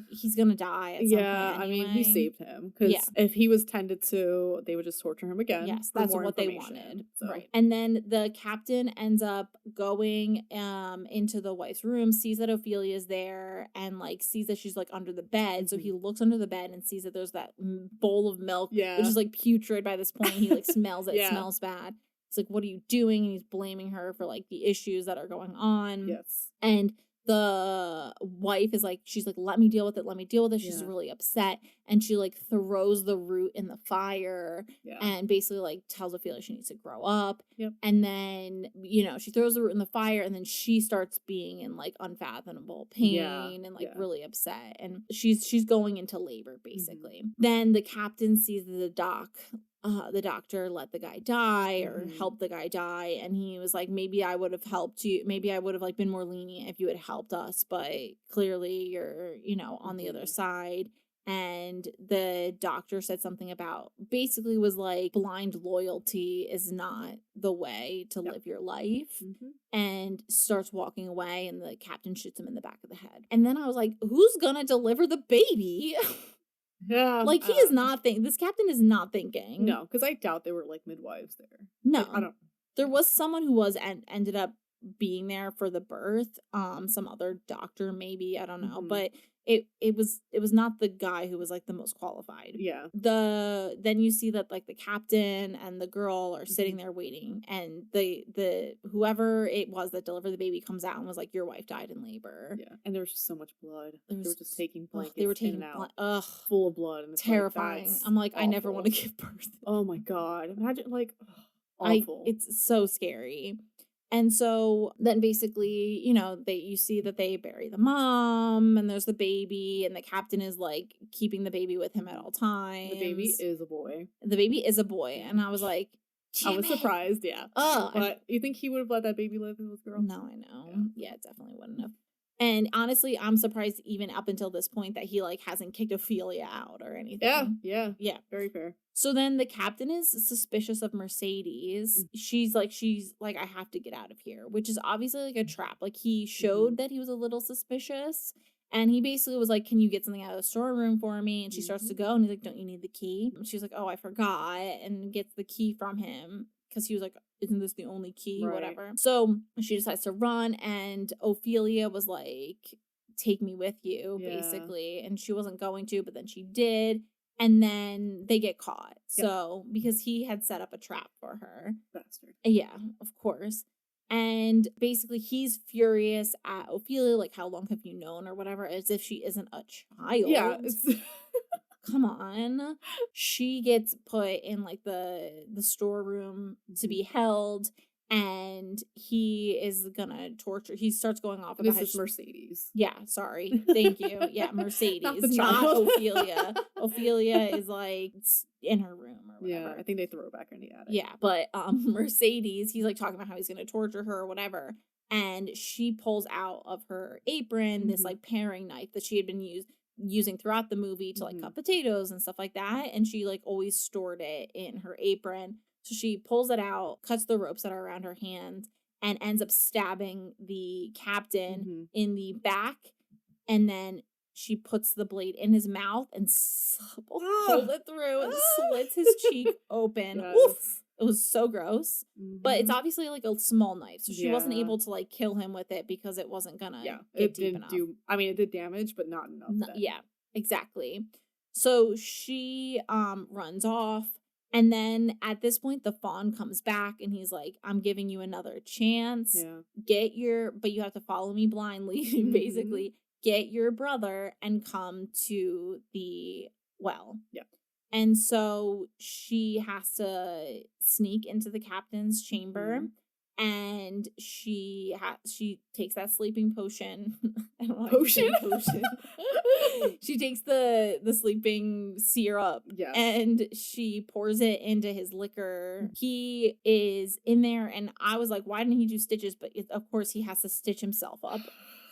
S3: he's going to die at some point anyway.
S4: I mean, he saved him. Because if he was tended to, they would just torture him again.
S3: Yes, that's what they wanted. So. Right. And then the captain ends up going into the wife's room, sees that Ophelia's there, and, like, sees that she's, like, under the bed. So he looks under the bed and sees that there's that bowl of milk, which is, like, putrid by this point. He, like, smells it, smells bad. He's like, what are you doing? And he's blaming her for, like, the issues that are going on.
S4: Yes.
S3: And the wife is like, she's like, let me deal with it. She's really upset. And she like throws the root in the fire and basically like tells Ophelia she needs to grow up. And then, she throws the root in the fire, and then she starts being in like unfathomable pain and like really upset. And she's going into labor basically. Then the captain sees the doctor let the guy die or help the guy die, and he was like, maybe I would have helped you, maybe I would have like been more lenient if you had helped us, but clearly you're on the other side. And the doctor said something about, basically was like, blind loyalty is not the way to live your life, and starts walking away, and the captain shoots him in the back of the head. And then I was like, who's gonna deliver the baby?
S4: Yeah.
S3: Like, he is not this captain is not thinking.
S4: No, because I doubt they were like midwives there.
S3: No.
S4: Like, I don't.
S3: There was someone who was and ended up being there for the birth. Some other doctor maybe, I don't know, but it was not the guy who was like the most qualified.
S4: Yeah.
S3: Then you see that like the captain and the girl are sitting there waiting, and the whoever it was that delivered the baby comes out and was like, your wife died in labor.
S4: Yeah, and there was just so much blood.
S3: They
S4: were just taking blankets
S3: they were
S4: in
S3: taking
S4: and out,
S3: ugh,
S4: full of blood, and it's
S3: terrifying.
S4: Like,
S3: I'm like, I never
S4: awful.
S3: want to give birth.
S4: Oh my god! Imagine like awful.
S3: It's so scary. And so then basically, you see that they bury the mom, and there's the baby, and the captain is like keeping the baby with him at all times.
S4: The baby is a boy.
S3: The baby is a boy, and I was like,
S4: I was surprised, yeah.
S3: Oh,
S4: but you think he would have let that baby live if it was a girl?
S3: No, I know. Yeah, definitely wouldn't have. And honestly, I'm surprised even up until this point that he like hasn't kicked Ophelia out or anything.
S4: Yeah.
S3: Yeah.
S4: Very fair.
S3: So then the captain is suspicious of Mercedes. She's like, I have to get out of here, which is obviously like a trap. Like, he showed that he was a little suspicious, and he basically was like, can you get something out of the storeroom for me? And she starts to go, and he's like, don't you need the key? And she's like, oh, I forgot, and gets the key from him. Because he was like, isn't this the only key?
S4: Right.
S3: Whatever. So she decides to run, and Ophelia was like, take me with you, basically. And she wasn't going to, but then she did. And then they get caught. Yep. So, because he had set up a trap for her.
S4: Bastard.
S3: Yeah, of course. And basically he's furious at Ophelia, like, how long have you known or whatever, as if she isn't a child.
S4: Yeah.
S3: Come on. She gets put in like the storeroom to be held, and he is gonna torture. He starts going off about
S4: his Mercedes.
S3: Yeah, sorry. Thank you. Yeah, Mercedes, not Ophelia. Ophelia is like in her room or whatever.
S4: Yeah, I think they throw her back in the attic.
S3: Yeah, but Mercedes, he's like talking about how he's gonna torture her or whatever. And she pulls out of her apron this like paring knife that she had been using throughout the movie to like cut potatoes and stuff like that, and she like always stored it in her apron. So she pulls it out, cuts the ropes that are around her hands, and ends up stabbing the captain in the back, and then she puts the blade in his mouth and pulls it through and slits his cheek open.
S4: Yes.
S3: Oof. It was so gross. But it's obviously like a small knife, so she wasn't able to like kill him with it because it wasn't gonna get deep enough.
S4: It did damage, but not enough.
S3: Yeah, exactly. So she runs off, and then at this point the fawn comes back, and he's like, I'm giving you another chance. Yeah. But you have to follow me blindly, basically. Get your brother and come to the well. Yeah. And so she has to sneak into the captain's chamber, and she takes that sleeping potion. I don't know. Potion. She takes the sleeping syrup, and she pours it into his liquor. He is in there, and I was like, why didn't he do stitches? But of course he has to stitch himself up.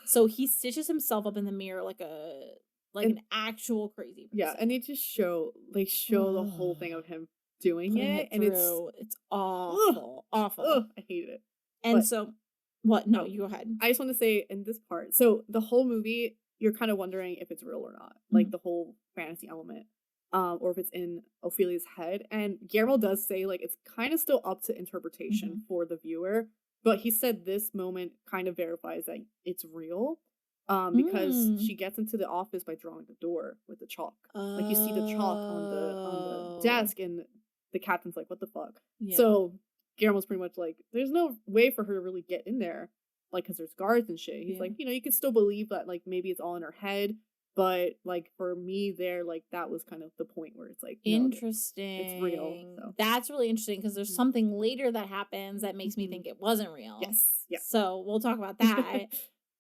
S3: So he stitches himself up in the mirror like an actual crazy person.
S4: Yeah, and they just show the whole thing of him doing it, and
S3: it's awful. Awful.
S4: I hate it.
S3: And so what? No, you go ahead.
S4: I just want to say in this part, so the whole movie, you're kind of wondering if it's real or not, like the whole fantasy element, or if it's in Ophelia's head. And Guillermo does say like it's kind of still up to interpretation for the viewer, but he said this moment kind of verifies that it's real. Because she gets into the office by drawing the door with the chalk. Like you see the chalk on the desk, and the captain's like, what the fuck? Yeah. So Guillermo's pretty much like, there's no way for her to really get in there, like, because there's guards and shit. He's like, you can still believe that like maybe it's all in her head, but like for me there, like that was kind of the point where it's like,
S3: interesting.
S4: No, it's real. So.
S3: That's really interesting because there's something later that happens that makes me think it wasn't real.
S4: Yes. Yeah.
S3: So we'll talk about that.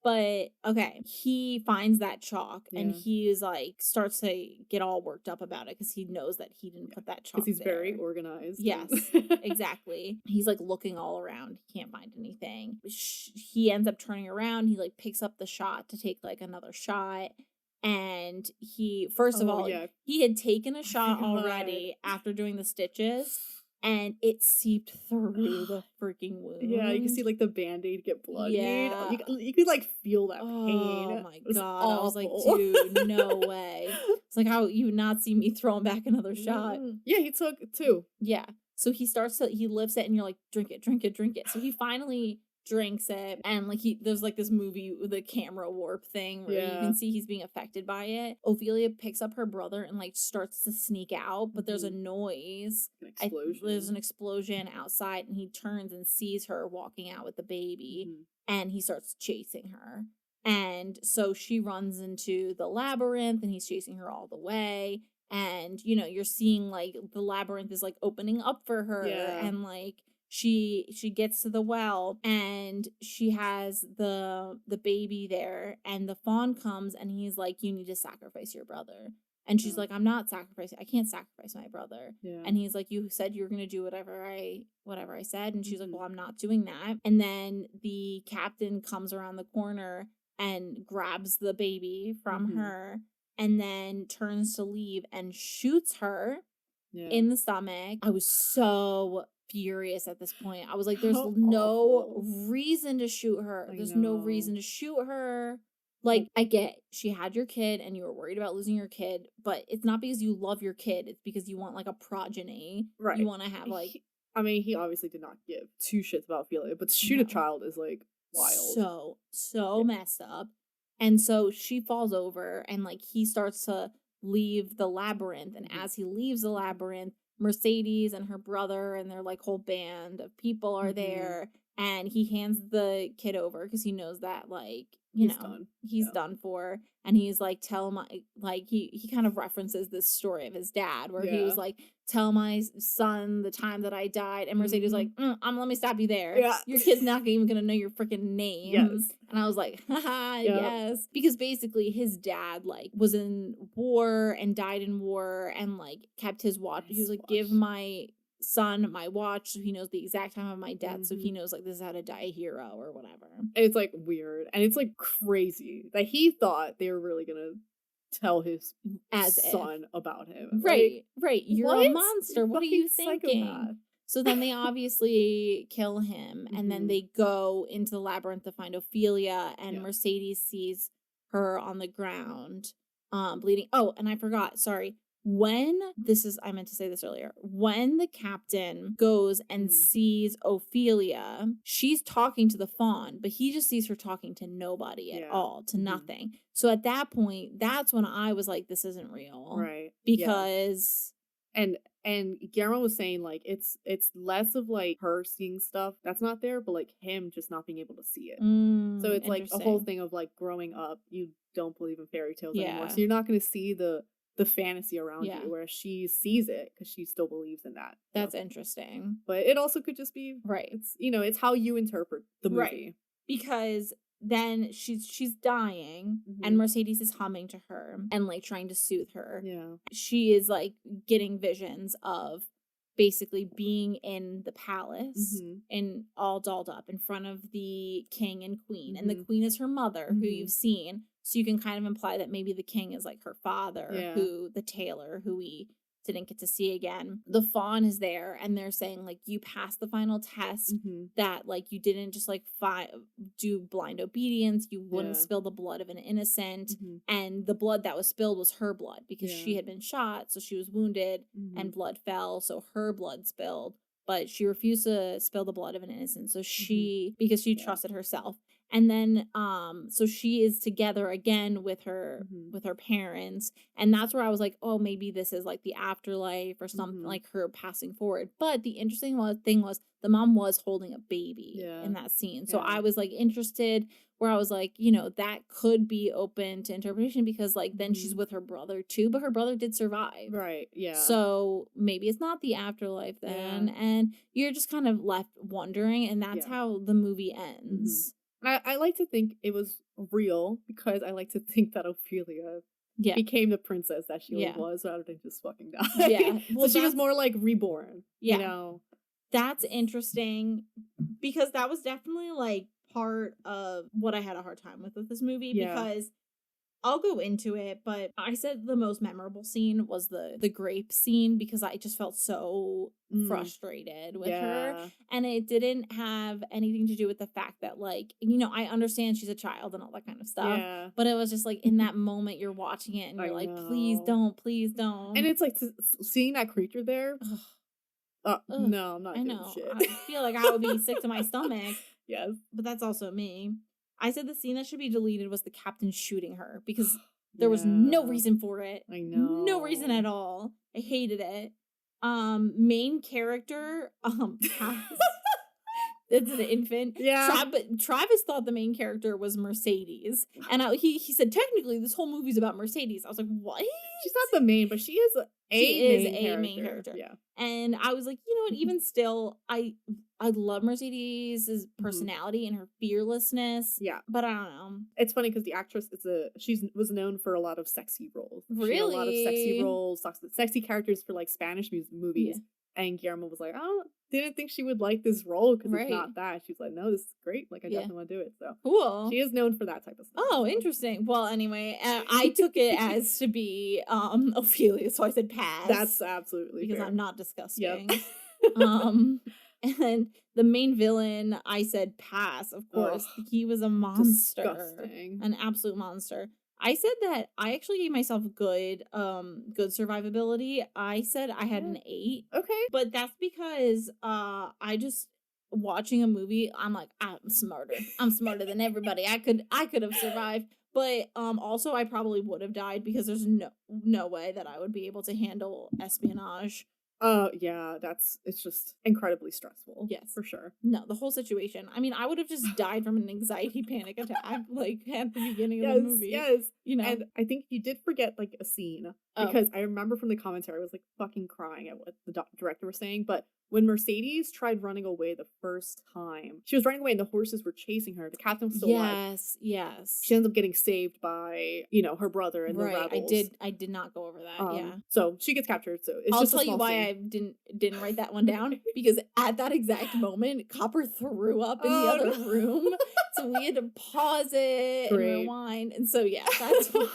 S3: But, okay, he finds that chalk, and he's, like, starts to get all worked up about it because he knows that he didn't put that chalk there.
S4: Because he's very organized.
S3: Yes, exactly. He's, like, looking all around. He can't find anything. He ends up turning around. He, like, picks up the shot to take, like, another shot. And he, first of all, he had taken a shot already after doing the stitches. and it seeped through the freaking wound.
S4: Yeah, you can see like the band-aid get bloodied.
S3: Yeah.
S4: You could like feel that pain.
S3: Oh my
S4: It was
S3: god. I was like,
S4: awful.
S3: dude, no way. It's like, how you would not see me throwing back another shot.
S4: Yeah, he took 2.
S3: Yeah. So he lifts it and you're like, drink it, drink it, drink it. So he finally drinks it, and like there's like this movie with the camera warp thing where you can see he's being affected by it. Ophelia picks up her brother and like starts to sneak out, but there's a noise.
S4: An explosion.
S3: There's an explosion outside, and he turns and sees her walking out with the baby, and he starts chasing her. And so she runs into the labyrinth, and he's chasing her all the way. And, you know, you're seeing like the labyrinth is like opening up for her, and like she gets to the well, and she has the baby there, and the fawn comes and he's like, you need to sacrifice your brother. And she's like, I'm not sacrificing. I can't sacrifice my brother. And he's like, you said you were going to do whatever I said. And she's like, well, I'm not doing that. And then the captain comes around the corner and grabs the baby from her, and then turns to leave and shoots her in the stomach. I was so furious at this point. I was like, there's no reason to shoot her. There's no reason to shoot her. Like, I get she had your kid and you were worried about losing your kid, but it's not because you love your kid. It's because you want like a progeny.
S4: Right.
S3: You want to have like...
S4: he obviously did not give 2 shits about Ophelia, but to shoot a child is like wild.
S3: So messed up. And so she falls over, and like he starts to leave the labyrinth. And as he leaves the labyrinth, Mercedes and her brother and their like whole band of people are there, and he hands the kid over because he knows that like, he's done for. And he's like, tell my, like he kind of references this story of his dad where he was like, tell my son the time that I died. And Mercedes was like, let me stop you there. Your kid's not even gonna know your freaking name. And I was like, haha, yes. Because basically his dad like was in war and died in war and like kept his watch. He was like, give my son my watch so he knows the exact time of my death, so he knows like this is how to die a hero or whatever.
S4: And it's like weird, and it's like crazy that he thought they were really gonna tell his son about him.
S3: Right. You're
S4: what?
S3: a monster. What are you thinking?
S4: Psychopath.
S3: So then they obviously kill him, and then they go into the labyrinth to find Ophelia, and Mercedes sees her on the ground, bleeding. Oh, and I forgot, sorry. I meant to say this earlier, when the captain goes and sees Ophelia, she's talking to the fawn, but he just sees her talking to nobody at all, to nothing. So at that point, that's when I was like, this isn't real.
S4: Right.
S3: Because...
S4: And Guillermo was saying like it's less of like her seeing stuff that's not there, but like him just not being able to see it. So it's like a whole thing of like growing up, you don't believe in fairy tales anymore, so you're not going to see the fantasy around you, whereas she sees it because she still believes in that.
S3: That's interesting.
S4: But it also could just be it's it's how you interpret the movie.
S3: Right. Because then she's dying, and Mercedes is humming to her and like trying to soothe her.
S4: Yeah.
S3: She is like getting visions of basically being in the palace and all dolled up in front of the king and queen. And the queen is her mother, who you've seen. So you can kind of imply that maybe the king is like her father, the tailor, who we didn't get to see again. The fawn is there, and they're saying like, you passed the final test, that like you didn't just like do blind obedience, you wouldn't spill the blood of an innocent, and the blood that was spilled was her blood because she had been shot, so she was wounded, and blood fell, so her blood spilled, but she refused to spill the blood of an innocent, so because she trusted herself. And then, so she is together again with her parents, and that's where I was like, oh, maybe this is like the afterlife or something, like her passing forward. But the interesting thing was the mom was holding a baby in that scene, so I was like interested. Where I was like, that could be open to interpretation because like then she's with her brother too, but her brother did survive,
S4: right? Yeah.
S3: So maybe it's not the afterlife then, and you're just kind of left wondering, and that's how the movie ends.
S4: I like to think it was real because I like to think that Ophelia became the princess that she was rather than just fucking die.
S3: Yeah. Well,
S4: so she was more like reborn.
S3: Yeah.
S4: You know?
S3: That's interesting because that was definitely like part of what I had a hard time with this movie because I'll go into it, but I said the most memorable scene was the grape scene because I just felt so frustrated with her. And it didn't have anything to do with the fact that, like, you know, I understand she's a child and all that kind of stuff.
S4: Yeah.
S3: But it was just like in that moment you're watching it and you're like, please don't, please don't.
S4: And it's like seeing that creature there. No, I'm not doing shit.
S3: I feel like I would be sick to my stomach.
S4: Yes.
S3: But that's also me. I said the scene that should be deleted was the captain shooting her because there was no reason for it.
S4: I know.
S3: No reason at all. I hated it. Main character, it's an infant.
S4: Yeah.
S3: Travis thought the main character was Mercedes. And he said, technically, this whole movie's about Mercedes. I was like, what?
S4: She's not the main, but she is a main character. Yeah.
S3: And I was like, you know what, even still, I love Mercedes' personality and her fearlessness.
S4: Yeah.
S3: But I don't know.
S4: It's funny because the actress was known for a lot of sexy roles.
S3: Really?
S4: She had a lot of sexy roles, sexy characters for like Spanish movies. Yeah. And Guillermo was like, didn't think she would like this role because it's not that. She's like, no, this is great. Like, I definitely want to do it. So
S3: cool.
S4: She is known for that type of stuff.
S3: Oh, interesting. Well, anyway, I took it as to be Ophelia, so I said pass.
S4: That's absolutely
S3: because
S4: fair.
S3: I'm not disgusting.
S4: Yep.
S3: And the main villain, I said pass. Of course, he was a monster,
S4: disgusting.
S3: An absolute monster. I said that I actually gave myself good survivability. I said I had an 8.
S4: Okay.
S3: But that's because I just watching a movie, I'm like, I'm smarter. I'm smarter than everybody. I could have survived. But also I probably would have died because there's no way that I would be able to handle espionage.
S4: Yeah, it's just incredibly stressful.
S3: Yes.
S4: For sure.
S3: No, the whole situation. I mean, I would have just died from an anxiety panic attack, like, at the beginning of the movie.
S4: Yes.
S3: You know?
S4: And I think you did forget, like, a scene. Because I remember from the commentary, I was, like, fucking crying at what the director was saying. But when Mercedes tried running away the first time, she was running away and the horses were chasing her. The captain was still alive.
S3: Yes.
S4: She ends up getting saved by, her brother and the rebels.
S3: I did not go over that, yeah.
S4: So she gets captured, so it's
S3: I'll
S4: just
S3: tell you why I didn't write that one down. Because at that exact moment, Copper threw up in the other room. So we had to pause it and rewind. And so, yeah, that's why.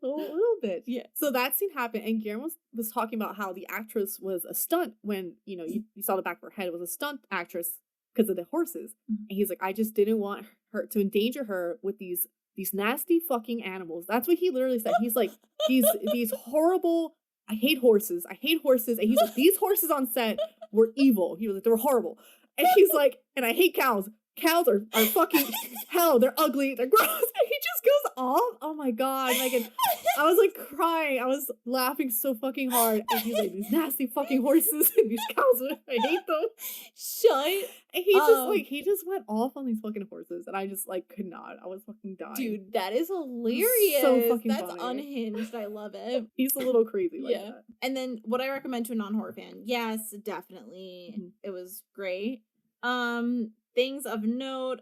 S4: A little bit.
S3: Yeah.
S4: So that scene happened, and Guillermo was talking about how the actress was a stunt when, you saw the back of her head. It was a stunt actress because of the horses. Mm-hmm. And he's like, I just didn't want her to endanger her with these nasty fucking animals. That's what he literally said. He's like, these horrible, I hate horses. And he's like, these horses on set were evil. He was like, they were horrible. And he's like, and I hate cows. Cows are fucking hell. They're ugly. They're gross. And he just goes off. Oh my God. Like, I was like crying. I was laughing so fucking hard. And he's like, these nasty fucking horses and these cows. I hate them.
S3: Shut
S4: And he just went off on these fucking horses. And I just could not. I was fucking dying.
S3: Dude, that is hilarious.
S4: So fucking
S3: That's
S4: funny.
S3: Unhinged. I love it.
S4: He's a little crazy like that.
S3: And then what I recommend to a non-horror fan. Yes, definitely. Mm-hmm. It was great. Things of note,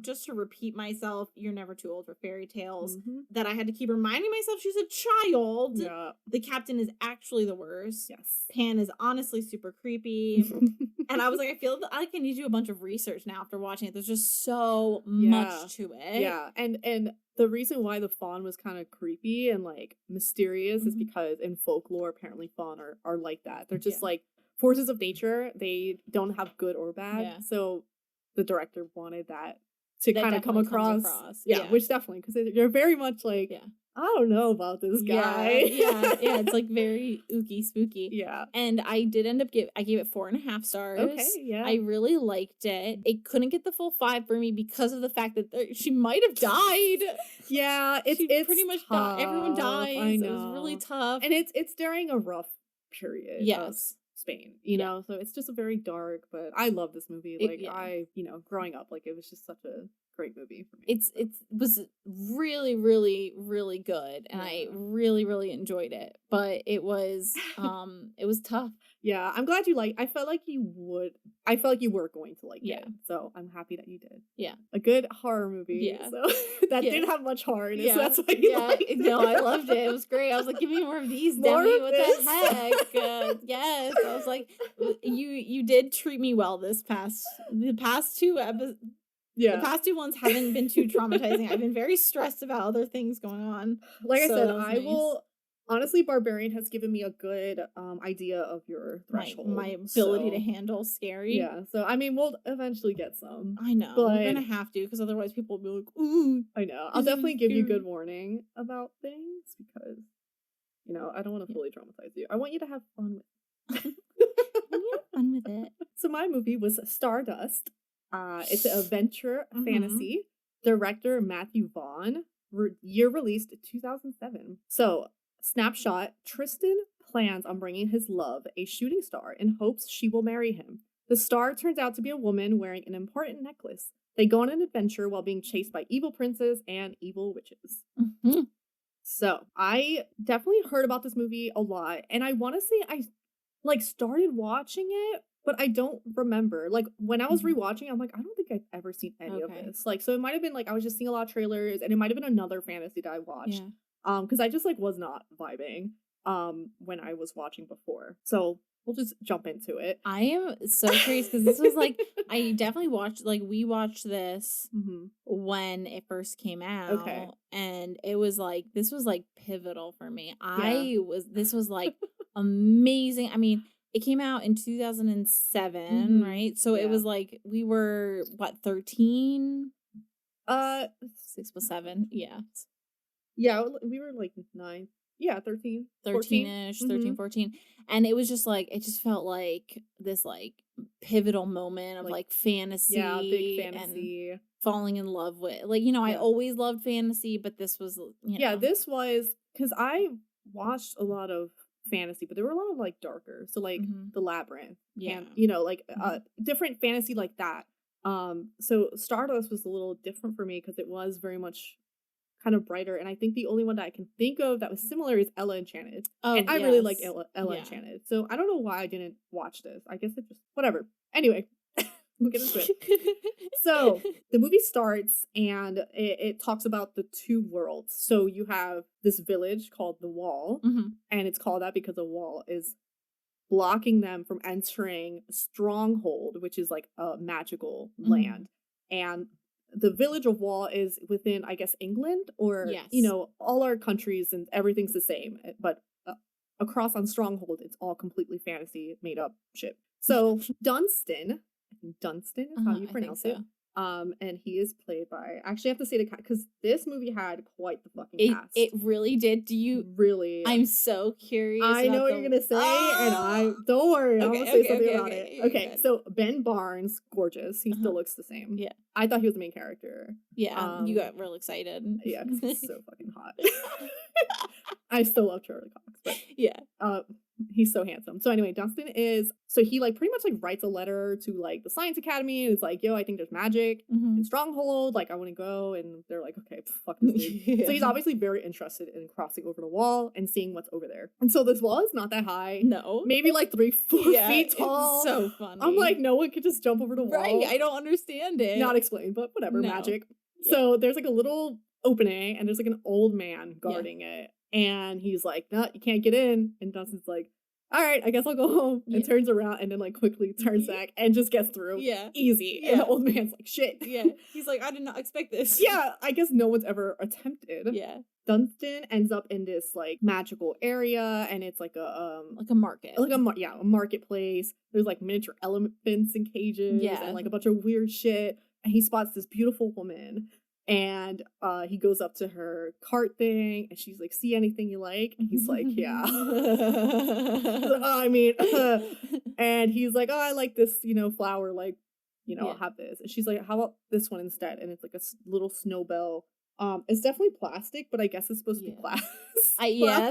S3: just to repeat myself, you're never too old for fairy tales, that I had to keep reminding myself she's a child.
S4: Yeah.
S3: The captain is actually the worst.
S4: Yes.
S3: Pan is honestly super creepy. And I was like, I feel like I need to do a bunch of research now after watching it. There's just so much to it.
S4: Yeah. And the reason why the fawn was kind of creepy and mysterious is because in folklore, apparently fawn are like that. They're just forces of nature. They don't have good or bad. Yeah. So the director wanted that to kind of come across. Yeah, which definitely, because you're very much I don't know about this guy.
S3: Yeah, it's very ooky spooky.
S4: Yeah.
S3: And I did end up I gave it 4.5 stars.
S4: Okay, yeah.
S3: I really liked it. It couldn't get the full 5 for me because of the fact that she might have died.
S4: Yeah, it's
S3: pretty much
S4: tough.
S3: Everyone dies.
S4: I know.
S3: It was really tough.
S4: And it's during a rough period.
S3: Yes.
S4: Spain, so it's just a very dark, but I love this movie. I growing up, it was just such a great movie for me.
S3: It was really, really, really good, and I really, really enjoyed it. But it was tough.
S4: Yeah, I'm glad you I felt like you were going to like it. So I'm happy that you did.
S3: Yeah.
S4: A good horror movie.
S3: Yeah.
S4: So that didn't have much horror in it. Yeah. So that's why you liked it.
S3: No, I loved it. It was great. I was like, give me more of these, Demi. What the heck? Yes. I was like, you did treat me well the past 2 episodes. The past two ones haven't been too traumatizing. I've been very stressed about other things going on.
S4: Like I
S3: So
S4: said,
S3: that was
S4: I
S3: nice.
S4: will. Honestly, Barbarian has given me a good idea of your
S3: My
S4: threshold.
S3: ability to
S4: so,
S3: handle scary.
S4: Yeah, so I mean, we'll eventually get some.
S3: I know.
S4: But
S3: We're gonna have to, because otherwise people will be like, ooh.
S4: I know. I'll
S3: This is
S4: definitely give you
S3: scary.
S4: good warning about things because, I don't want to fully traumatize you. I want you to have fun with it.
S3: And you have fun with it.
S4: So my movie was Stardust. It's an adventure
S3: Mhm.
S4: fantasy. Director Matthew Vaughn. Year released 2007. So, snapshot: Tristan plans on bringing his love, a shooting star, in hopes she will marry him. The star turns out to be a woman wearing an important necklace. They go on an adventure while being chased by evil princes and evil witches.
S3: Mhm.
S4: So, I definitely heard about this movie a lot, and I want to say I started watching it, but I don't remember. Like, when I was
S3: Mhm.
S4: rewatching, I'm like, I don't think I've ever seen any of
S3: Okay.
S4: this. Like, so it might have been like I was just seeing a lot of trailers, and it might have been another fantasy that I watched.
S3: Yeah.
S4: Because I just was not vibing when I was watching before. So we'll just jump into it.
S3: I am so curious because this was I definitely watched, we watched this
S4: Mm-hmm.
S3: when it first came out.
S4: Okay.
S3: And it was this was pivotal for me.
S4: Yeah.
S3: This was amazing. I mean, it came out in 2007,
S4: Mhm.
S3: right? So it
S4: Yeah.
S3: was we were, what, 13? 6 plus 7. Yeah.
S4: Yeah, we were like 9. Yeah, 13.
S3: 13-ish, 13, 14. And it was just it just felt like this pivotal moment of fantasy.
S4: Yeah, big
S3: And
S4: fantasy.
S3: falling in love with I
S4: Yeah.
S3: always loved fantasy, but this was
S4: Yeah, this was because I watched a lot of fantasy, but there were a lot of darker. So
S3: Mhm.
S4: the Labyrinth,
S3: Yeah.
S4: and
S3: Mhm.
S4: different fantasy like that. So Stardust was a little different for me because it was very much kind of brighter, and I think the only one that I can think of that was similar is Ella Enchanted.
S3: Oh,
S4: And I really like
S3: yes.
S4: Ella
S3: Yeah.
S4: Enchanted. So I don't know why I didn't watch this. I guess it just whatever. Anyway, we'll get into it. So the movie starts and it talks about the two worlds. So you have this village called the Wall,
S3: Mhm.
S4: and it's called that because the wall is blocking them from entering Stronghold, which is a magical
S3: Mhm.
S4: land. And the village of Wall is within, I guess, England, or
S3: Yes.
S4: all our countries and everything's the same. But across on Stronghold, it's all completely fantasy, made up shit. So Dunstan, I think Dunstan is how you
S3: I think
S4: pronounce
S3: so.
S4: it. And he is played by. I actually have to say the cast because this movie had quite the fucking
S3: It
S4: cast.
S3: really did. Do you?
S4: Really.
S3: I'm so curious.
S4: I know
S3: about
S4: what you're gonna say, and
S3: Oh!
S4: don't worry, I'm gonna say something about
S3: okay,
S4: it. Okay, so Ben Barnes, gorgeous. He
S3: Uh-huh.
S4: still looks the same.
S3: Yeah.
S4: I thought he was the main character.
S3: Yeah, you got real excited.
S4: Yeah, 'cause he's so fucking hot. I still love Charlie Cox, but
S3: yeah.
S4: he's so handsome. So anyway, Dunstan is he pretty much writes a letter to the Science Academy, and it's yo, I think there's magic
S3: Mhm.
S4: in Stronghold, I want to go, and they're okay, fuck this dude. So he's obviously very interested in crossing over the wall and seeing what's over there. And so this wall is not that high.
S3: No.
S4: Maybe 3-4
S3: Yeah,
S4: feet tall.
S3: It's so funny.
S4: I'm no one could just jump over the wall.
S3: Right, I don't understand it.
S4: Not explained, but whatever,
S3: No.
S4: magic.
S3: Yeah.
S4: So there's a little opening, and there's an old man guarding it. And he's no, you can't get in. And Dunstan's all right, I guess I'll go home. And turns around and then quickly turns back and just gets through.
S3: Yeah.
S4: Easy.
S3: Yeah.
S4: And the old man's shit.
S3: Yeah. He's I did not expect this.
S4: Yeah, I guess no one's ever attempted.
S3: Yeah.
S4: Dunstan ends up in this magical area, and it's a
S3: market.
S4: A marketplace. There's miniature elephants in cages,
S3: Yeah.
S4: and a bunch of weird shit. And he spots this beautiful woman, and he goes up to her cart thing, and she's see anything you like? And he's yeah. I mean, and he's oh, I like this, flower, I'll have this. And she's how about this one instead? And it's a little snow bell. It's definitely plastic, but I guess it's supposed to be glass.
S3: Yeah,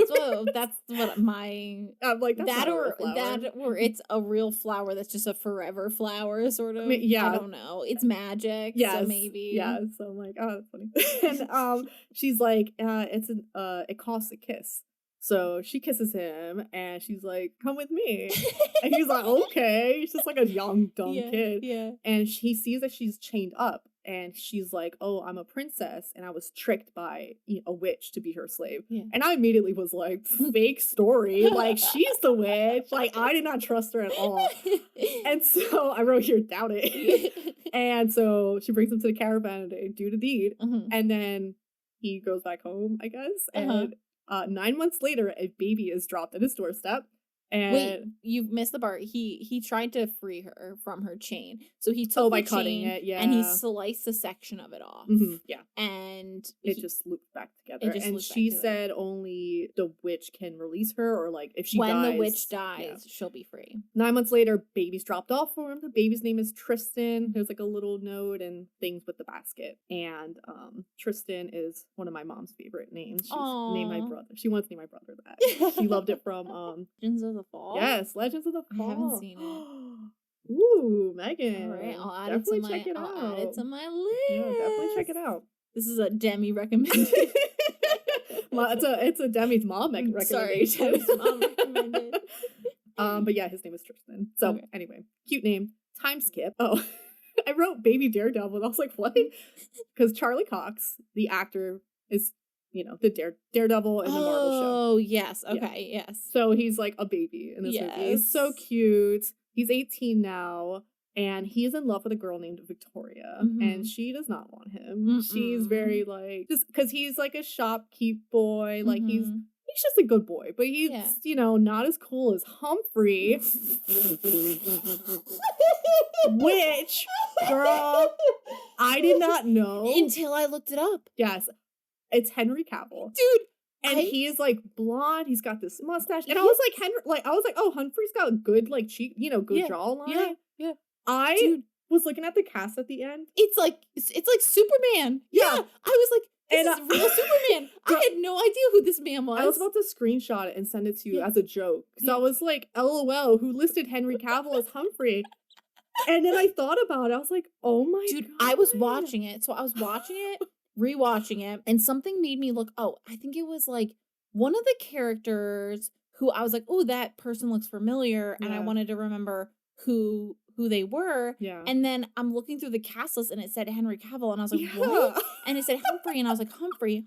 S3: that's what my
S4: I'm that's
S3: that
S4: not a
S3: or
S4: real flower.
S3: that or it's a real flower that's just a forever flower, sort of.
S4: I mean, yeah.
S3: I don't know. It's magic,
S4: Yes,
S3: so maybe.
S4: Yeah, so I'm oh, that's funny. And she's it costs a kiss. So she kisses him, and she's come with me. And he's okay. He's just a young, dumb kid.
S3: Yeah.
S4: And he sees that she's chained up. and she's like, oh, I'm a princess and I was tricked by a witch to be her slave.
S3: Yeah.
S4: And I immediately was like, fake story. Like, she's the witch. Like, I did not trust her at all. And so I wrote here, doubt it. And so she brings him to the caravan and they do the deed. And then he goes back home, I guess. And 9 months later, a baby is dropped at his doorstep. And
S3: wait, you missed the part. He tried to free her from her chain. So he took
S4: by
S3: the
S4: cutting
S3: chain
S4: it, yeah.
S3: and he sliced a section of it off.
S4: Yeah.
S3: And
S4: it just looped back together.
S3: just
S4: And
S3: looped back
S4: she
S3: together.
S4: said only the witch can release her, or like if she
S3: when
S4: dies.
S3: the witch dies, she'll be free.
S4: 9 months later, baby's dropped off for him. The baby's name is Tristan. There's like a little note and things with the basket. And Tristan is one of my mom's favorite names. She's named my brother. She wants to name my brother that. She loved it from
S3: Legends of the Fall?
S4: Yes, Legends of the Fall.
S3: I haven't seen it.
S4: Ooh, Megan.
S3: All right, I'll add
S4: definitely
S3: it to
S4: check it out.
S3: I'll add it to my list.
S4: Yeah, definitely check it out.
S3: This is a Demi recommended.
S4: It's a Demi's mom recommendation.
S3: Sorry, Demi's mom recommended.
S4: But yeah, his name is Tristan. So anyway, cute name. Time skip. Oh, I wrote Baby Daredevil, and I was like, what? Because Charlie Cox, the actor, is the Daredevil in the Marvel show.
S3: Oh yes, okay, yes.
S4: So he's like a baby in this movie. He's so cute. He's 18 now. And he's in love with a girl named Victoria. And she does not want him. She's very like, just because he's like a shopkeep boy. Like he's just a good boy. But he's, not as cool as Humphrey. Which, girl, I did not know.
S3: Until I looked it up.
S4: Yes. It's Henry Cavill.
S3: Dude.
S4: And he is like blonde. He's got this mustache. And I was like, oh, Humphrey's got a good like cheek, good jawline.
S3: Yeah.
S4: I was looking at the cast at the end.
S3: It's like Superman. Yeah. I was like, this is real Superman. I had no idea who this man was.
S4: I was about to screenshot it and send it to you as a joke. So I was like, LOL, who listed Henry Cavill as Humphrey? And then I thought about it. I was like, oh my God.
S3: I was watching it. So I was watching it, rewatching it, and something made me look, I think it was like one of the characters who I was like, oh, that person looks familiar. And I wanted to remember who they were.
S4: Yeah.
S3: And then I'm looking through the cast list and it said Henry Cavill. And I was like, what? And it said Humphrey. And I was like, Humphrey.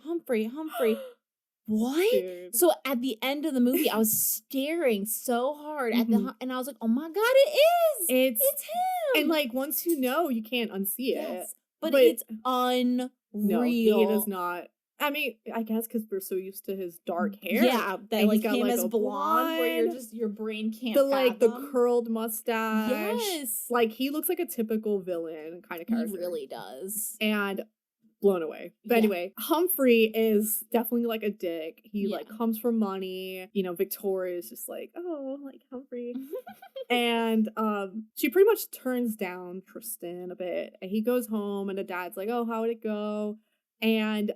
S3: What?
S4: Dude.
S3: So at the end of the movie, I was staring so hard at and I was like, oh my God, it is. It's him.
S4: And like, once you know, you can't unsee it.
S3: But it's unreal.
S4: No, he does not. I mean, I guess because we're so used to his dark hair.
S3: Yeah, that
S4: and
S3: like
S4: he's got,
S3: him
S4: like,
S3: as
S4: a
S3: blonde, where your brain can't
S4: the curled mustache.
S3: Yes.
S4: Like, he looks like a typical villain kind of character.
S3: He really does.
S4: And blown away. But anyway, Humphrey is definitely like a dick. He like comes for money. Victoria is just like, oh, like Humphrey. And she pretty much turns down Tristan a bit. And he goes home and the dad's like, oh, how would it go? And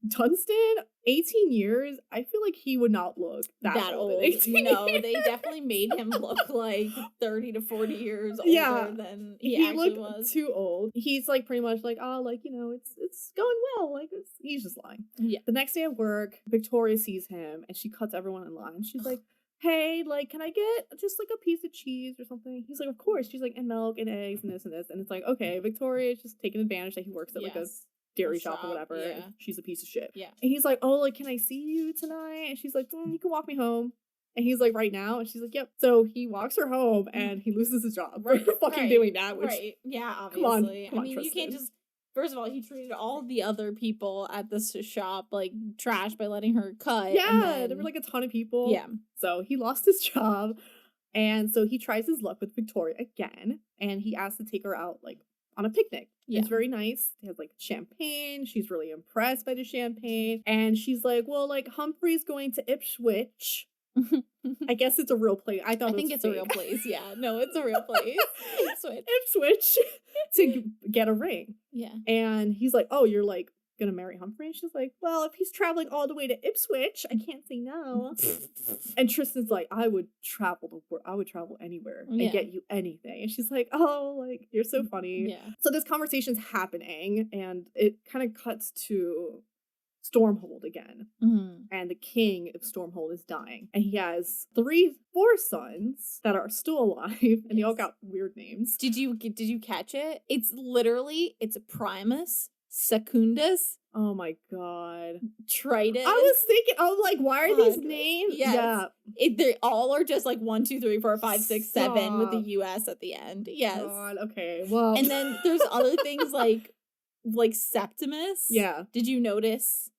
S4: Dunstan, 18 years, I feel like he would not look that old.
S3: No, they definitely made him look like 30 to 40 years older than he actually was.
S4: Too old. He's like pretty much like, oh, like, it's going well. Like, he's just lying. Yeah. The next day at work, Victoria sees him and she cuts everyone in line. She's like, hey, like, can I get just like a piece of cheese or something? He's like, of course. She's like, and milk and eggs and this and this. And it's like, okay, Victoria's just taking advantage that he works at like a dairy shop or whatever. Yeah. She's a piece of shit. Yeah. And he's like, oh, like, can I see you tonight? And she's like, you can walk me home. And he's like, right now? And she's like, yep. So he walks her home and he loses his job for fucking doing that. Which,
S3: yeah, obviously.
S4: Come on,
S3: I mean,
S4: Tristan.
S3: You can't just. First of all, he treated all the other people at this shop like trash by letting her cut.
S4: Yeah, there were like a ton of people.
S3: Yeah.
S4: So he lost his job. And so he tries his luck with Victoria again. And he asks to take her out like on a picnic. Yeah. It's very nice. They have like champagne. She's really impressed by the champagne. And she's like, well, like Humphrey's going to Ipswich. I guess it's a real place. I think
S3: it's a real place. Yeah. No, it's a real place.
S4: Ipswich to get a ring.
S3: Yeah.
S4: And he's like, oh, you're like gonna marry Humphrey? And she's like, well, if he's traveling all the way to Ipswich, I can't say no. And Tristan's like, I would travel anywhere and get you anything. And she's like, oh, like, you're so funny.
S3: Yeah.
S4: So this conversation's happening and it kind of cuts to Stormhold again.
S3: Mhm.
S4: And the king of Stormhold is dying. And he has 4 sons that are still alive, and they all
S3: Yes.
S4: got weird names.
S3: Did you catch it? It's Primus, Secundus,
S4: Oh my god.
S3: Tritus.
S4: I was thinking, like, why are these
S3: Padres.
S4: names?
S3: Yes.
S4: Yeah.
S3: They all are just like 1, 2, 3, 4, 5, 6, 7 with the
S4: Stop.
S3: US at the end. Yes.
S4: God, okay. Well.
S3: And then there's other things like Septimus.
S4: Yeah.
S3: Did you notice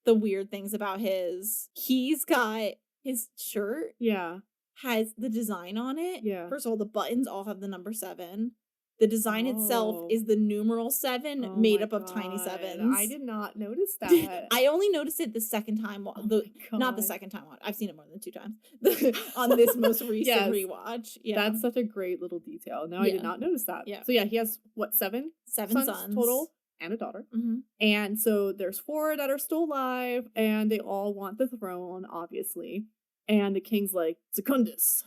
S3: the weird things about he's got his shirt
S4: Yeah.
S3: has the design on it.
S4: Yeah.
S3: First of all, the buttons all have the number 7. The design itself
S4: Oh.
S3: is the numeral 7
S4: Oh
S3: made
S4: my
S3: up of tiny
S4: God.
S3: 7s.
S4: I did not notice that.
S3: I only noticed it the second time.
S4: Oh
S3: Not the
S4: my God.
S3: second time. I've seen it more than 2 times on this most recent
S4: Yes.
S3: rewatch. Yeah,
S4: That's such a great little detail. No, I
S3: Yeah.
S4: did not notice that.
S3: Yeah.
S4: So yeah, he has what, 7
S3: 7 sons
S4: total and a daughter.
S3: Mm-hmm.
S4: And so there's 4 that are still alive, and they all want the throne, obviously. And the king's like, Secundus,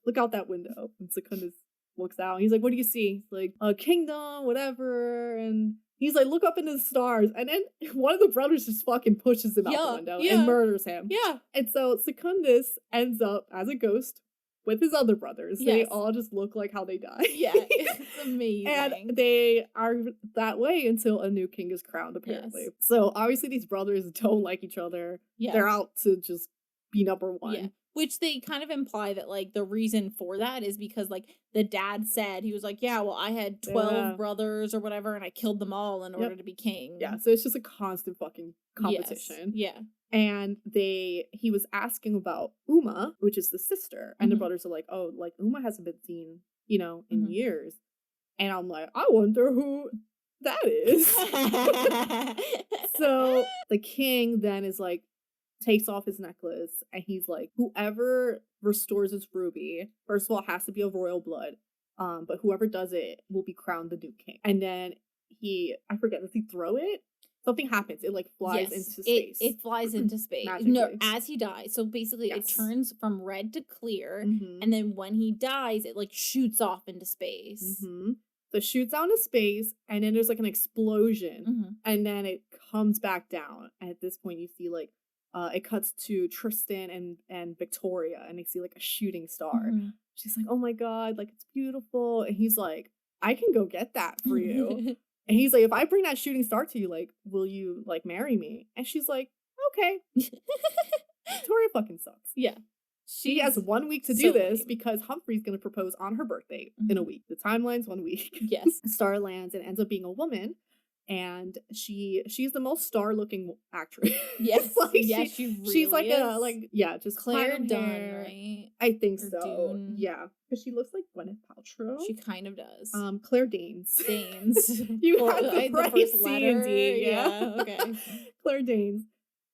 S4: look out that window. And Secundus looks out. And he's like, what do you see? He's like, a kingdom, whatever. And he's like, look up into the stars. And then one of the brothers just fucking pushes him out the window and murders him.
S3: Yeah.
S4: And so Secundus ends up as a ghost with his other brothers.
S3: Yes.
S4: They all just look like how they die.
S3: Yeah, it's amazing.
S4: And they are that way until a new king is crowned, apparently.
S3: Yes.
S4: So obviously these brothers don't like each other.
S3: Yeah.
S4: They're out to just be number 1.
S3: Yeah. Which they kind of imply that, like, the reason for that is because, like, the dad said, he was like, yeah, well, I had 12 brothers or whatever, and I killed them all in order to be king.
S4: Yeah, so it's just a constant fucking competition.
S3: Yes. Yeah.
S4: And he was asking about Uma, which is the sister. And the brothers are like, oh, like, Uma hasn't been seen, in years. And I'm like, I wonder who that is. So the king then is like, takes off his necklace, and he's like, whoever restores this ruby, first of all, has to be of royal blood. But whoever does it will be crowned the new king. And then I forget, does he throw it? Something happens. It like flies into space.
S3: It flies into space. No, as he dies. So basically it turns from red to clear. And then when he dies, it like shoots off into space.
S4: So it shoots out into space, and then there's like an explosion. And then it comes back down. And at this point you see like it cuts to Tristan and Victoria, and they see like a shooting star. She's like, oh my God, like it's beautiful. And he's like, I can go get that for you. And he's like, if I bring that shooting star to you, like, will you like marry me? And she's like, okay. Victoria fucking sucks.
S3: Yeah.
S4: She has 1 week to do this because Humphrey's going to propose on her birthday in a week. The timeline's 1 week.
S3: Yes.
S4: Star lands and ends up being a woman. And she's the most star-looking actress.
S3: Yes,
S4: like
S3: she really
S4: she's like
S3: is.
S4: just
S3: Claire
S4: platinum
S3: Dunn,
S4: hair.
S3: right?
S4: I think
S3: Or
S4: so.
S3: Dune.
S4: Yeah, because she looks like Gwyneth Paltrow.
S3: She kind of does.
S4: Claire Danes.
S3: Danes.
S4: You had the right
S3: first
S4: C
S3: letter.
S4: and D.
S3: Yeah. Okay.
S4: Claire Danes.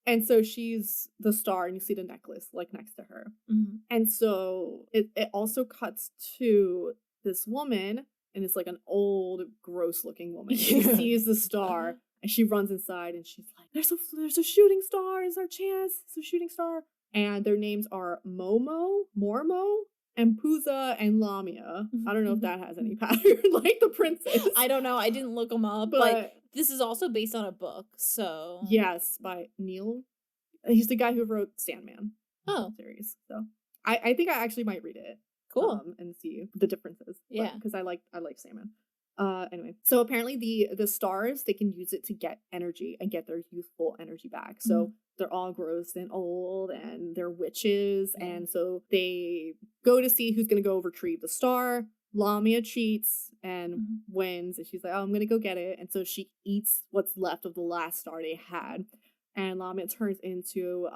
S4: And so she's the star, and you see the necklace like next to her. And so it also cuts to this woman, and it's like an old, gross-looking woman. She sees the star. And she runs inside, and she's like, there's a shooting star. It's our chance. It's a shooting star. And their names are Mormo, and Puza, and Lamia. I don't know if that has any pattern, like the princess.
S3: I don't know. I didn't look them up. But this is also based on a book, so...
S4: Yes, by Neil. He's the guy who wrote Sandman. Series. So I think I actually might read it.
S3: Cool.
S4: And see the differences.
S3: Yeah.
S4: Because I like Sandman. Anyway, so apparently the stars, they can use it to get energy and get their youthful energy back. So they're all gross and old, and they're witches, and so they go to see who's gonna go retrieve the star. Lamia cheats and wins, and she's like, oh, I'm gonna go get it. And so she eats what's left of the last star they had, and Lamia turns into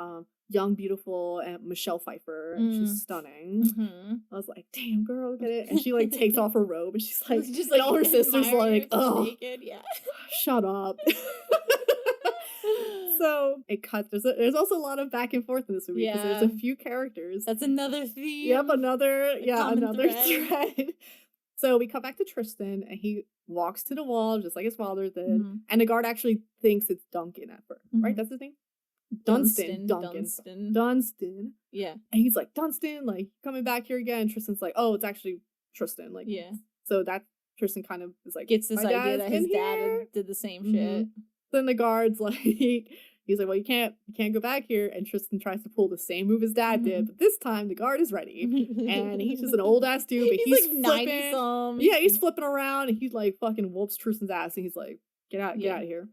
S4: young, beautiful Michelle Pfeiffer, and she's stunning. I was like, damn, girl, get it. And she like takes off her robe, and she's like, just like all her sisters like, oh,
S3: naked. Yeah.
S4: Shut up. So it cuts. There's also a lot of back and forth in this movie because there's a few characters.
S3: That's another theme.
S4: Yep, another
S3: thread.
S4: thread. So we cut back to Tristan, and he walks to the wall just like his father did. And the guard actually thinks it's Duncan at first, right? That's his name? Dunstan. Yeah. And he's like, Dunstan, like, coming back here again. Tristan's like, oh, it's actually Tristan. Like, so that Tristan kind of is like,
S3: gets this idea that his dad
S4: here.
S3: did the same shit.
S4: Then the guard's like, He's like, well, you can't go back here. And Tristan tries to pull the same move his dad did, but this time the guard is ready. And he's just an old ass dude, but he's
S3: like 90 some.
S4: Yeah, he's flipping around and he's like fucking whoops Tristan's ass and he's like, get out of here.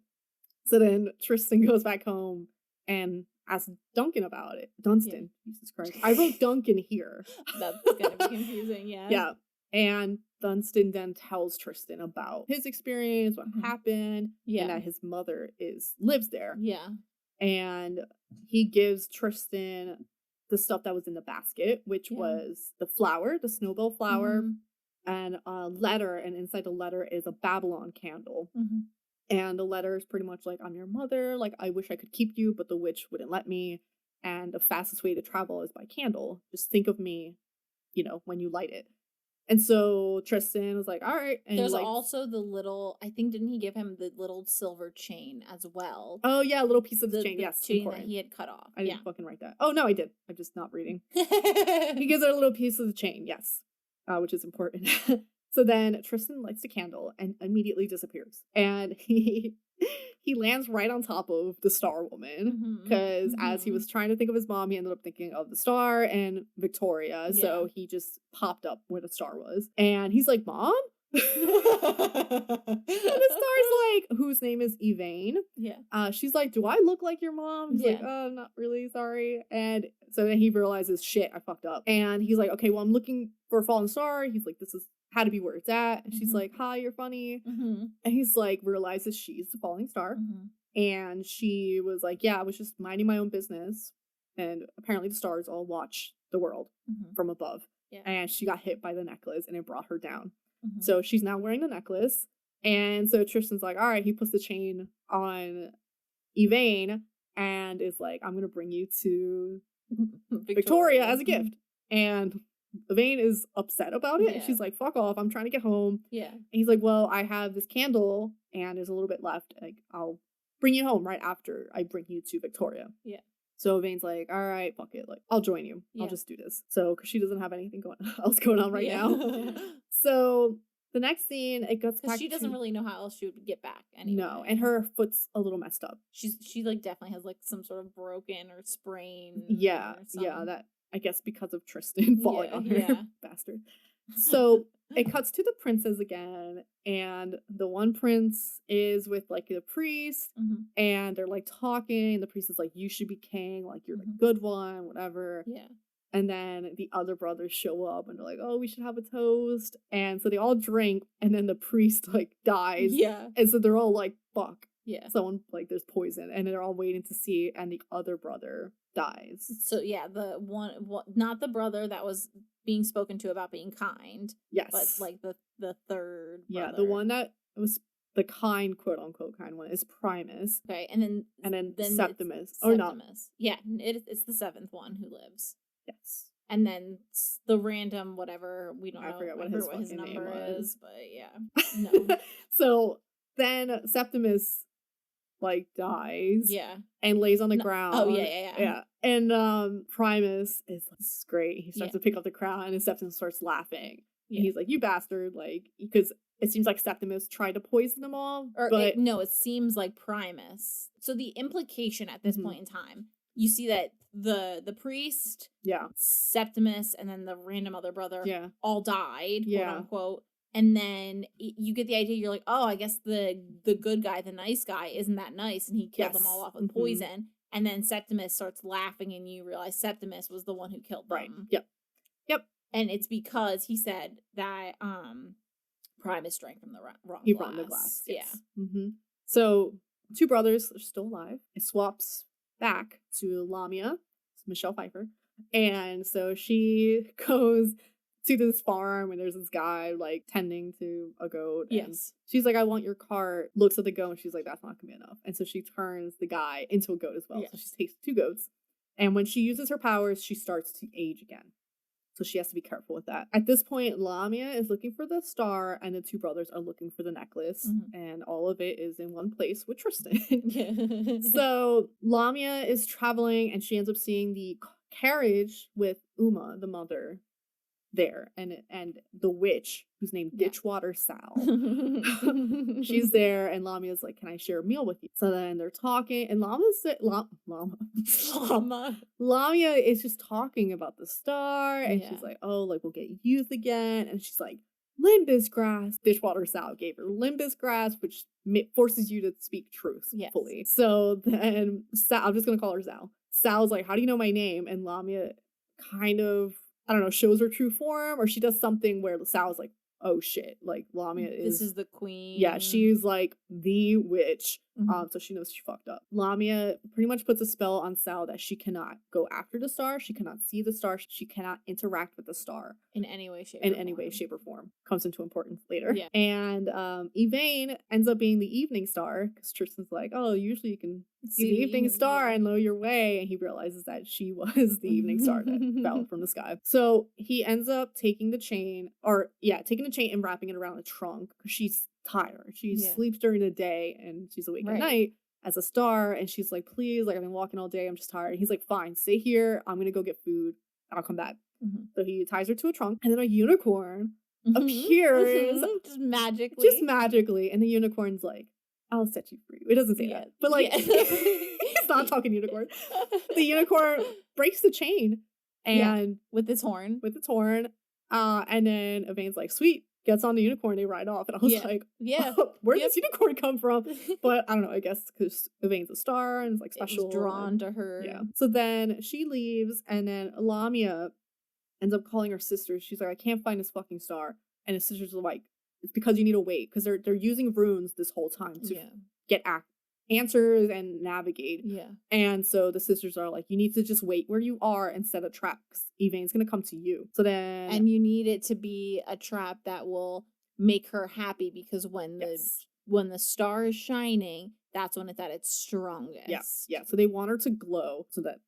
S4: So then Tristan goes back home and asks Duncan about it. Dunstan. Jesus Christ. I wrote Duncan here.
S3: That's gonna be confusing, yeah.
S4: Yeah. And Dunstan then tells Tristan about his experience, what happened, and that his mother lives there.
S3: Yeah.
S4: And he gives Tristan the stuff that was in the basket, which was the flower, the snowbell flower, and a letter, and inside the letter is a Babylon candle. And the letter is pretty much like, I'm your mother, like, I wish I could keep you, but the witch wouldn't let me, and the fastest way to travel is by candle. Just think of me, when you light it. And so Tristan was like, all right. And
S3: there's also the little, I think, didn't he give him the little silver chain as well?
S4: Oh, yeah, a little piece of the chain.
S3: The
S4: yes,
S3: chain
S4: important.
S3: that he had cut off.
S4: I didn't fucking write that. Oh, no, I did. I'm just not reading. He gives her a little piece of the chain, yes, which is important. So then Tristan lights the candle and immediately disappears. And he lands right on top of the Star Woman because as he was trying to think of his mom, he ended up thinking of the Star and Victoria. Yeah. So he just popped up where the Star was. And he's like, Mom? And the Star's like, whose name is Elaine. Yeah. She's like, do I look like your mom? He's like, oh, not really, sorry. And so then he realizes, shit, I fucked up. And he's like, okay, well, I'm looking for a fallen star. He's like, this is had to be where it's at. And she's like, hi, you're funny. And he's like, realizes she's the falling star. And she was like, yeah, I was just minding my own business. And apparently the stars all watch the world from above. Yeah. And she got hit by the necklace and it brought her down. So she's now wearing the necklace. And so Tristan's like, all right, he puts the chain on Elaine and is like, I'm going to bring you to Victoria as a gift. And Elaine is upset about it. And she's like, fuck off. I'm trying to get home. Yeah. And he's like, well, I have this candle and there's a little bit left. Like, I'll bring you home right after I bring you to Victoria. Yeah. So Elaine's like, all right, fuck it. Like, I'll join you. I'll just do this. So, because she doesn't have anything else going on right now. So the next scene, it goes back.
S3: She doesn't really know how else she would get back anyway.
S4: No, and her foot's a little messed up.
S3: She like definitely has like some sort of broken or sprain.
S4: Yeah, that I guess because of Tristan falling on her, bastard. So it cuts to the princes again, and the one prince is with like the priest, and they're like talking. The priest is like, "You should be king, like you're the good one, whatever." Yeah. And then the other brothers show up and they're like, oh, we should have a toast. And so they all drink and then the priest like dies. Yeah. And so they're all like, fuck. Yeah. Someone like there's poison and they're all waiting to see and the other brother dies.
S3: So yeah, the one not the brother that was being spoken to about being kind. Yes. But like the third brother.
S4: Yeah, the one that was the kind, quote unquote kind one is Primus.
S3: Okay, and then
S4: Septimus. Or not.
S3: Yeah, it's the seventh one who lives.
S4: Yes.
S3: And then the random whatever, we don't know.
S4: I forget what his number
S3: is, but yeah. No.
S4: So then Septimus like dies. Yeah. And lays on the ground.
S3: Oh yeah.
S4: And Primus is like, this is great. He starts to pick up the crown and Septimus starts laughing. Yeah. And he's like, you bastard, like, because it seems like Septimus tried to poison them all.
S3: It seems like Primus. So the implication at this point in time, you see that the priest, Septimus, and then the random other brother all died, quote unquote. And then you get the idea, you're like, oh, I guess the good guy, the nice guy, isn't that nice, and he killed them all off with poison. And then Septimus starts laughing, and you realize Septimus was the one who killed them.
S4: Right. Yep.
S3: And it's because he said that Primus drank from the wrong glass.
S4: He brought the glass. Yes. Yeah. So 2 brothers are still alive. It swaps back to Lamia, Michelle Pfeiffer, and so she goes to this farm and there's this guy like tending to a goat. And she's like, I want your cart. Looks at the goat and she's like, that's not gonna be enough. And so she turns the guy into a goat as well. So she takes 2 goats. And when she uses her powers, she starts to age again. So she has to be careful with that. At this point, Lamia is looking for the star and the 2 brothers are looking for the necklace. And all of it is in one place with Tristan. So Lamia is traveling and she ends up seeing the carriage with Uma, the mother, there, and the witch who's named
S3: Yeah.
S4: Ditchwater Sal. She's there, and Lamia's like, "Can I share a meal with you?" So then they're talking, and Lamia is just talking about the star, and she's like, "Oh, like we'll get youth again," and she's like, "Limbus grass." Ditchwater Sal gave her Limbus grass, which forces you to speak truth fully. So then Sal, I'm just gonna call her Sal. Sal's like, "How do you know my name?" And Lamia kind of, I don't know, shows her true form, or she does something where Sal's like, "Oh shit, like Lamia
S3: This is the queen.
S4: Yeah, she's like the witch. So she knows she fucked up. Lamia pretty much puts a spell on Sal that she cannot go after the star, she cannot see the star, she cannot interact with the star
S3: in any way, shape,
S4: or form. Comes into importance later.
S3: Yeah.
S4: And Yvain ends up being the evening star, because Tristan's like, "Oh, usually you can see the evening star and know your way," and he realizes that she was the evening star that fell from the sky. So he ends up taking the chain and wrapping it around the trunk, because she's tired. She sleeps during the day and she's awake at night as a star, and she's like, "Please, like I've been walking all day, I'm just tired." And he's like, "Fine, stay here, I'm gonna go get food, I'll come back." So he ties her to a trunk, and then a unicorn appears
S3: just magically,
S4: and the unicorn's like, "I'll set you free." It doesn't say that, but like it's not talking unicorn. The unicorn breaks the chain and
S3: with its horn,
S4: and then Yvain's like, "Sweet," gets on the unicorn, they ride off, and I was like, where'd this unicorn come from? But I don't know, I guess because Yvain's a star and it's like special,
S3: it was drawn to her.
S4: So then she leaves, and then Lamia ends up calling her sisters. She's like, "I can't find this fucking star," and his sisters are like, "It's because you need to wait," because they're using runes this whole time to get answers and navigate. And so the sisters are like, "You need to just wait where you are and set a trap, because Yvain's gonna come to you." So then,
S3: and you need it to be a trap that will make her happy, because when the star is shining, that's when it's at its strongest.
S4: So they want her to glow so that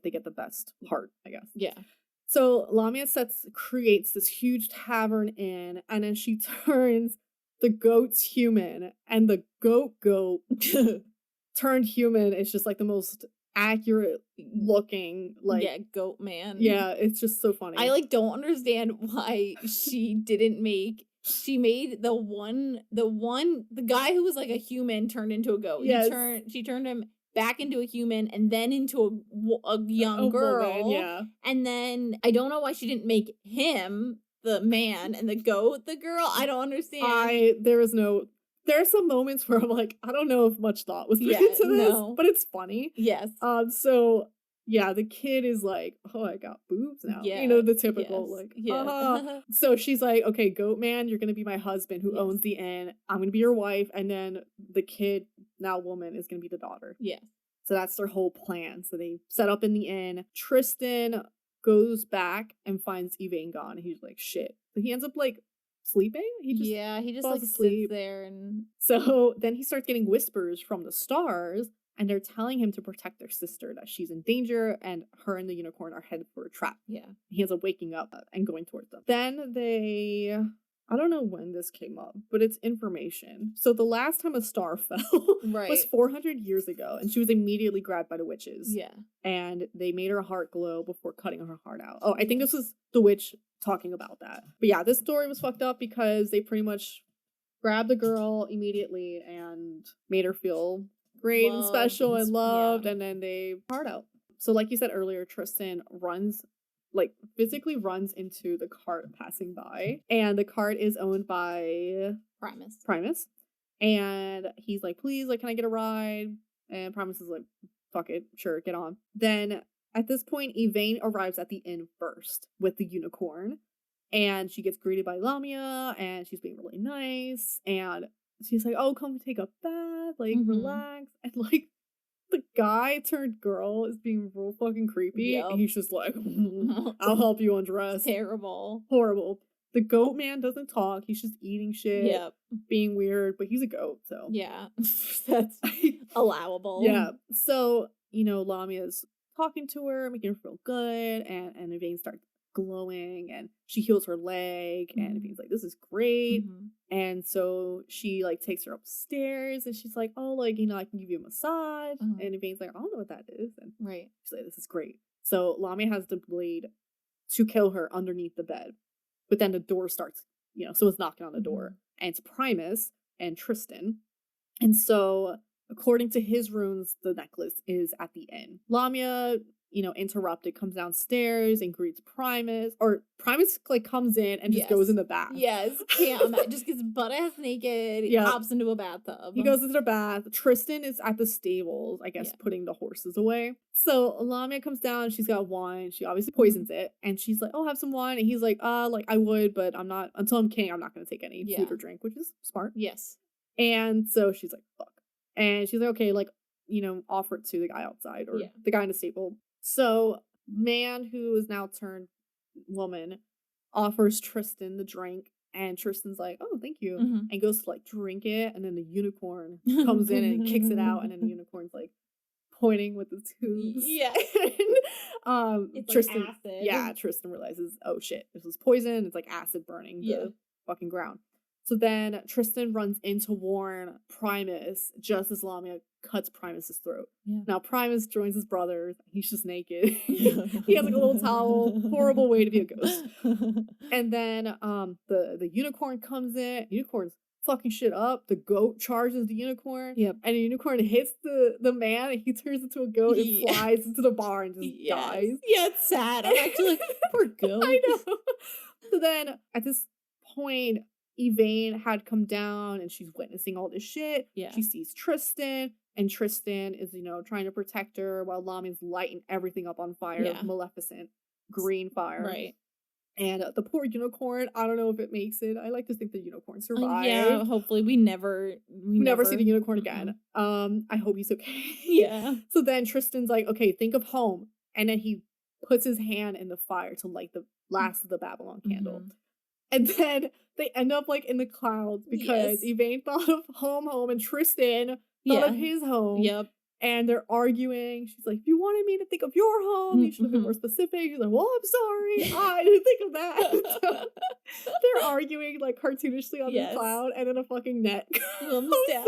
S4: they get the best part, I guess.
S3: Yeah.
S4: So Lamia creates this huge tavern inn, and then she turns the goats human, and the goat turned human is just like the most accurate looking, like,
S3: goat man.
S4: Yeah, it's just so funny.
S3: I like don't understand why she made the guy who was like a human turned into a goat. She turned him back into a human and then into a young girl.
S4: Woman,
S3: and then I don't know why she didn't make him the man and the goat the girl. I don't understand.
S4: There are some moments where I'm like, I don't know if much thought was put into this, but it's funny.
S3: Yes.
S4: So the kid is like, "Oh, I got boobs now." You know, the typical So she's like, "Okay, goat man, you're gonna be my husband who owns the inn. I'm gonna be your wife, and then the kid, now woman, is gonna be the daughter." So that's their whole plan. So they set up in the inn. Tristan goes back and finds Yvain gone. He's like, "Shit." So he ends up like sleeping. He just
S3: like
S4: asleep.
S3: sits there, and
S4: so then he starts getting whispers from the stars, and they're telling him to protect their sister, that she's in danger, and her and the unicorn are headed for a trap. He ends up waking up and going towards them. Then I don't know when this came up, but it's information. So the last time a star fell was 400 years ago, and she was immediately grabbed by the witches. And they made her heart glow before cutting her heart out. Oh, I think this was the witch talking about that. But this story was fucked up because they pretty much grabbed the girl immediately and made her feel great and special and loved, and then they heart out. So like you said earlier, Tristan physically runs into the cart passing by, and the cart is owned by Primus, and he's like, "Please, like, can I get a ride?" And Primus is like, "Fuck it, sure, get on." Then at this point, Yvain arrives at the inn first with the unicorn, and she gets greeted by Lamia, and she's being really nice, and she's like, "Oh, come take a bath, like, relax," and like, the guy turned girl is being real fucking creepy. And he's just like, "I'll help you undress."
S3: Terrible.
S4: Horrible. The goat man doesn't talk. He's just eating shit. Being weird, but he's a goat, so.
S3: That's allowable.
S4: So, Lamia's talking to her, making her feel good, and Yvain starts glowing, and she heals her leg, and Yvain's like, "This is great." And so she like takes her upstairs, and she's like, "Oh, like, I can give you a massage." And Yvain's like, "I don't know what that is." And she's like, "This is great." So Lamia has the blade to kill her underneath the bed. But then the door starts, someone's knocking on the door. And it's Primus and Tristan. And so, according to his runes, the necklace is at the inn. Lamia, interrupted, comes downstairs and greets Primus. Or Primus, comes in and just goes in the bath.
S3: Yes, just gets butt-ass naked, hops into a bathtub.
S4: He goes into the bath. Tristan is at the stables, I guess, putting the horses away. So Lamia comes down, she's got wine, she obviously poisons it, and she's like, oh, have some wine, and he's like, I would, but I'm not, until I'm king, I'm not gonna take any food or drink, which is smart.
S3: Yes.
S4: And so she's like, fuck. And she's like, okay, offer it to the guy outside, or the guy in the stable. So, man who is now turned woman offers Tristan the drink, and Tristan's like, oh, thank you, and goes to, drink it, and then the unicorn comes in and kicks it out, and then the unicorn's, pointing with its hooves.
S3: Yeah.
S4: It's
S3: Tristan, acid.
S4: Yeah, Tristan realizes, oh, shit, this is poison, it's, acid burning the fucking ground. So then Tristan runs in to warn Primus just as Lamia cuts Primus's throat. Yeah. Now Primus joins his brothers. He's just naked. He has a little towel. Horrible way to be a ghost. And then the unicorn comes in. Unicorn's fucking shit up. The goat charges the unicorn. Yep. And the unicorn hits the man, and he turns into a goat and flies into the bar and just dies.
S3: Yeah, it's sad. I'm actually like, poor goat.
S4: I know. So then at this point, Yvain had come down and she's witnessing all this shit. Yeah. She sees Tristan, and Tristan is, trying to protect her while Lamia's lighting everything up on fire. Yeah. Maleficent green fire. Right. And the poor unicorn, I don't know if it makes it. I like to think the unicorn survived.
S3: Yeah, hopefully we never
S4: see the unicorn again. I hope he's okay.
S3: Yeah.
S4: So then Tristan's like, okay, think of home. And then he puts his hand in the fire to light the last of the Babylon candle. And then they end up in the clouds because Yvain thought of home, and Tristan thought of his home. Yep. And they're arguing. She's like, you wanted me to think of your home. You should have been more specific. He's like, well, I'm sorry. I didn't think of that. So they're arguing cartoonishly on the cloud, and then a fucking net comes down.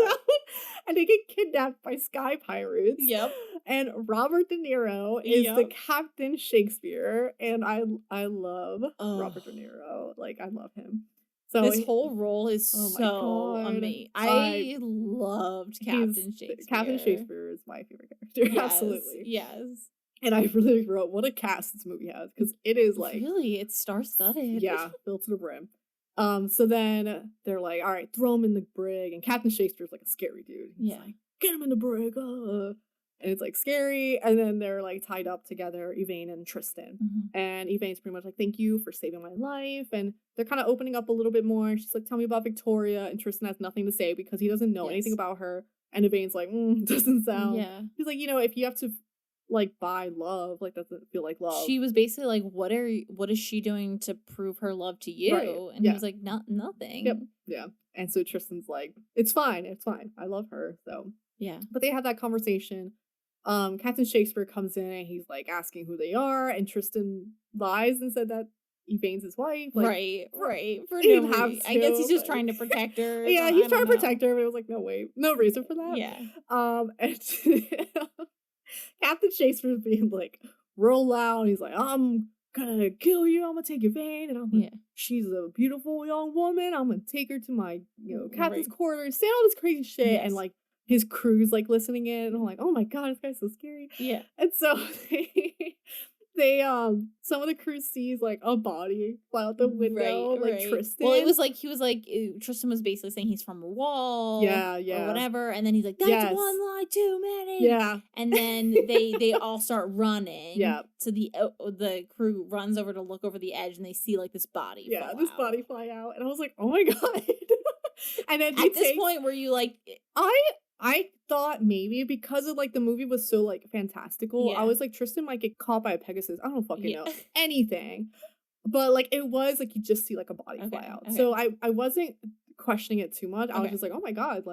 S4: And they get kidnapped by sky pirates. Yep. And Robert De Niro is the Captain Shakespeare. And I love Robert De Niro. I love him. So
S3: this whole role is so amazing. I loved Captain Shakespeare.
S4: Captain Shakespeare is my favorite character. Yes, absolutely.
S3: Yes.
S4: And I really wrote what a cast this movie has, because it is
S3: really, it's star-studded.
S4: Yeah, filled to the brim. So then they're like, all right, throw him in the brig, and Captain Shakespeare's a scary dude. He's like, get him in the brig. And it's scary, and then they're tied up together, Yvain and Tristan. And Yvain's pretty much thank you for saving my life, and they're kind of opening up a little bit more. She's like, tell me about Victoria, and Tristan has nothing to say because he doesn't know anything about her. And Yvain's like, doesn't sound. Yeah. He's like, if you have to buy love, doesn't feel like love.
S3: She was basically like, what is she doing to prove her love to you? Right. And he was like, nothing.
S4: Yep. Yeah. And so Tristan's like, it's fine, I love her. So yeah. But they have that conversation. Captain Shakespeare comes in and he's asking who they are, and Tristan lies and said that Yvain's his wife.
S3: Right. For no reason. I guess he's just trying to protect her.
S4: Yeah, he's trying to protect her, but it was no reason for that.
S3: Yeah.
S4: And Captain Shakespeare's being real loud. He's like, I'm gonna kill you, I'm gonna take Yvain, and I'm like, she's a beautiful young woman, I'm gonna take her to my captain's quarters, say all this crazy shit, and his crew's listening in, and I'm like, oh my god, this guy's so scary. Yeah. And so they some of the crew sees a body fly out the window, Tristan.
S3: Well, it was Tristan was basically saying he's from a wall.
S4: Yeah.
S3: Or whatever. And then he's like, that's one lie too many.
S4: Yeah.
S3: And then they all start running.
S4: Yeah.
S3: So the crew runs over to look over the edge, and they see this body
S4: body fly out. And I was like, oh my god. And then
S3: at this point where you
S4: I thought maybe because of the movie was so fantastical, I was Tristan might get caught by a Pegasus. I don't fucking know anything. But it was you just see a body fly out. Okay. So I wasn't questioning it too much. I was just oh my god,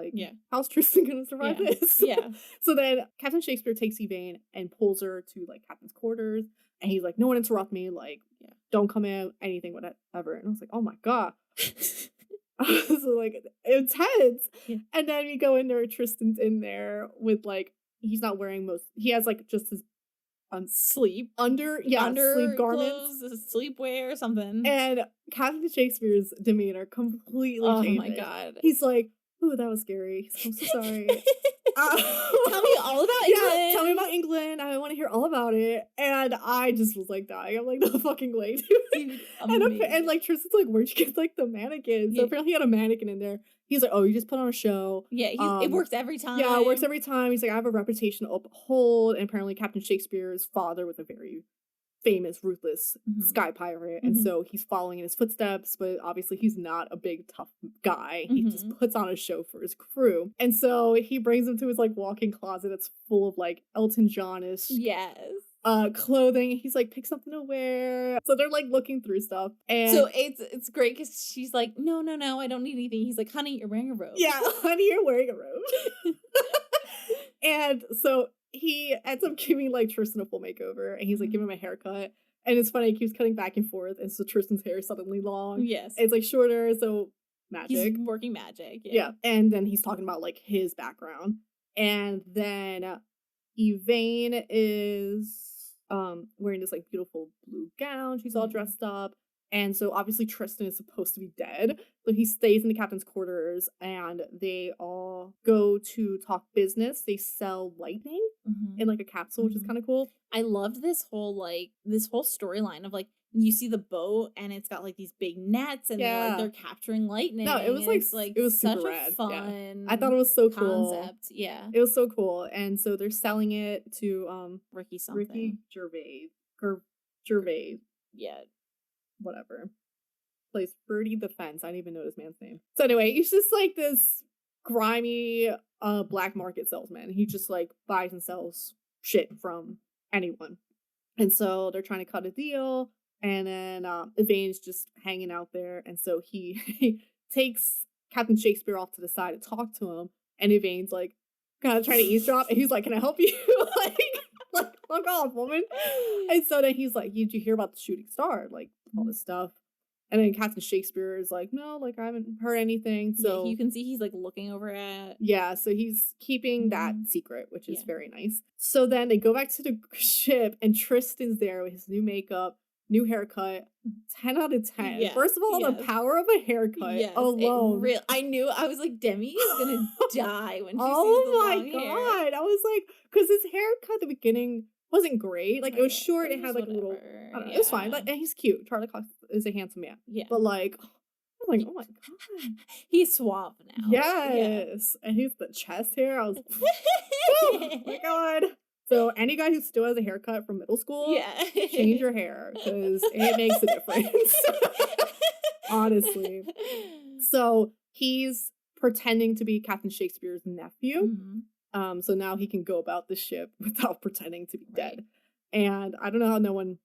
S4: how's Tristan gonna survive this? Yeah. So then Captain Shakespeare takes Yvain and pulls her to Captain's quarters, and he's like, no one interrupt me, don't come in, anything, whatever. And I was like, oh my god. So intense. Yeah. And then we go in there, Tristan's in there with he's not wearing he has just his
S3: sleep
S4: under sleep garments,
S3: clothes, sleepwear or something.
S4: and Captain Shakespeare's demeanor completely
S3: Oh
S4: changes.
S3: my god.
S4: He's like, "Ooh, that was scary. I'm so sorry."
S3: Tell me all about England.
S4: Yeah, tell me about England. I want to hear all about it. And I just was like dying. I'm like, no fucking way, dude.
S3: Dude,
S4: And like Tristan's like, where'd you get like the mannequin? So
S3: Yeah.
S4: apparently he had a mannequin in there. He's like, oh, you just put on a show.
S3: Yeah, it works every time.
S4: Yeah, it works every time. He's like, I have a reputation to uphold. And apparently Captain Shakespeare's father was a very famous, ruthless sky pirate. And so he's following in his footsteps, but obviously he's not a big, tough guy. He just puts on a show for his crew. And so he brings him to his like walk-in closet that's full of like Elton John-ish
S3: Yes.
S4: clothing. He's like, pick something to wear. So they're like looking through stuff. And
S3: so it's great because she's like, no, I don't need anything. He's like, honey, you're wearing a robe.
S4: yeah, honey, you're wearing a robe. And so he ends up giving like Tristan a full makeover, and he's like giving him a haircut. And it's funny, he keeps cutting back and forth, and so Tristan's hair is suddenly long.
S3: Yes.
S4: It's like shorter, so magic.
S3: He's working magic.
S4: Yeah. And then he's talking about like his background. And then Yvain is wearing this like beautiful blue gown. She's all dressed up. And so obviously Tristan is supposed to be dead. So he stays in the captain's quarters and they all go to talk business. They sell lightning in like a capsule, which is kind of cool.
S3: I loved this whole storyline of like, you see the boat and it's got like these big nets and they're capturing lightning.
S4: No, it was like it was
S3: such
S4: super
S3: a
S4: rad.
S3: fun
S4: I thought it was so cool.
S3: Concept. Yeah.
S4: It was so cool. And so they're selling it to
S3: Ricky something.
S4: Ricky Gervais.
S3: Yeah.
S4: Whatever. Plays Birdie the Fence. I didn't even know this man's name. So anyway, he's just like this grimy black market salesman. He just like buys and sells shit from anyone. And so they're trying to cut a deal. And then Yvain's just hanging out there. And so he takes Captain Shakespeare off to the side to talk to him. And Yvain's like kind of trying to eavesdrop. And he's like, can I help you? like, fuck off, woman. And so then he's like, did you hear about the shooting star? Like, all this stuff. And then Captain Shakespeare is like, no, like, I haven't heard anything. So
S3: you can see he's like looking over at.
S4: Yeah, so he's keeping that secret, which is very nice. So then they go back to the ship, and Tristan's there with his new makeup, new haircut. 10 out of 10.
S3: Yeah.
S4: First of all, the power of a haircut alone.
S3: I knew. I was like, Demi is gonna die when she sees the
S4: Oh my
S3: long
S4: god!
S3: hair.
S4: I was like, because his haircut at the beginning wasn't great. Like, it was short. It had like a little. I don't know. It was fine. Like, and he's cute. Charlie Cox is a handsome man.
S3: Yeah.
S4: But like, I'm like, oh my god,
S3: he's suave now.
S4: yes. And he's the chest hair. I was, oh my god. So any guy who still has a haircut from middle school, change your hair because it makes a difference. Honestly. So he's pretending to be Captain Shakespeare's nephew. So now he can go about the ship without pretending to be dead. And I don't know how no one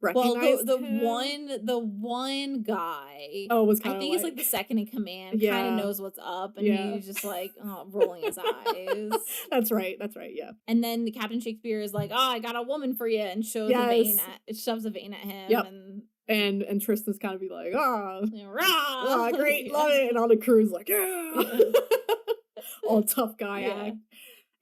S4: recognized him.
S3: the one guy.
S4: Oh, was kind of
S3: I think he's like the second in command. Kind of knows what's up, and he's just like rolling his eyes.
S4: That's right. Yeah.
S3: And then Captain Shakespeare is like, "Oh, I got a woman for you," and shoves Yvain at him.
S4: Yep. And Tristan's kind of be like, great, love it. And all the crew's like, yeah. All tough guy act.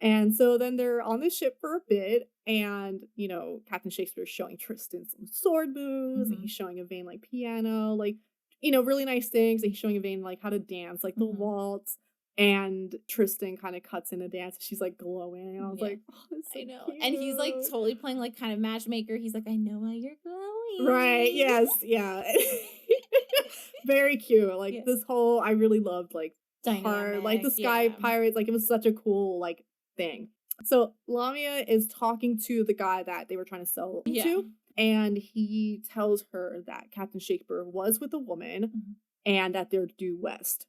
S4: And so then they're on the ship for a bit, and, you know, Captain Shakespeare's showing Tristan some sword moves, and he's showing Yvain, like, piano, like, you know, really nice things, and he's showing Yvain, like, how to dance, like, the waltz, and Tristan kind of cuts in a dance, and she's, like, glowing, and I was like, oh, it's so cute.
S3: And he's, like, totally playing, like, kind of matchmaker. He's like, I know why you're glowing.
S4: Right, yes, yeah. Very cute. Like, this whole, I really loved, like, part, like, the Sky Pirates, like, it was such a cool, like, thing. So Lamia is talking to the guy that they were trying to sell to, and he tells her that Captain Shakespeare was with a woman and that they're due west,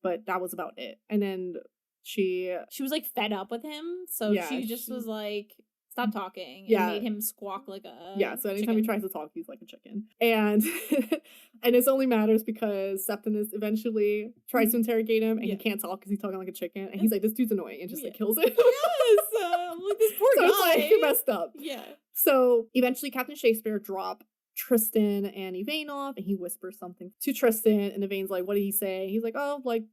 S4: but that was about it. And then she
S3: was like fed up with him, so she just was like, stop talking, and made him squawk like a
S4: so anytime he tries to talk, he's like a chicken. And and this only matters because Septimus eventually tries to interrogate him, and he can't talk because he's talking like a chicken, and he's like, this dude's annoying, and just like kills him.
S3: Like, this poor guy.
S4: It's like, you're messed up.
S3: Yeah.
S4: So eventually Captain Shakespeare dropped Tristan and Yvain off, and he whispers something to Tristan, and Yvain's like, what did he say? He's like, oh, like,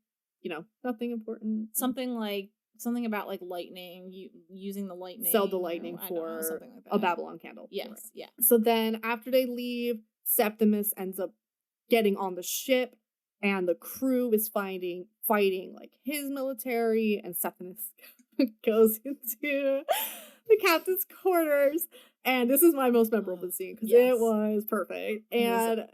S4: you know, nothing important.
S3: Something like, something about like lightning, using the lightning.
S4: Sell the lightning
S3: I don't know,
S4: for
S3: something like that.
S4: a Babylon candle.
S3: Yes,
S4: Right.
S3: yeah.
S4: So then after they leave, Septimus ends up getting on the ship, and the crew is fighting like his military, and Septimus goes into the captain's quarters. And this is my most memorable scene because it was perfect. And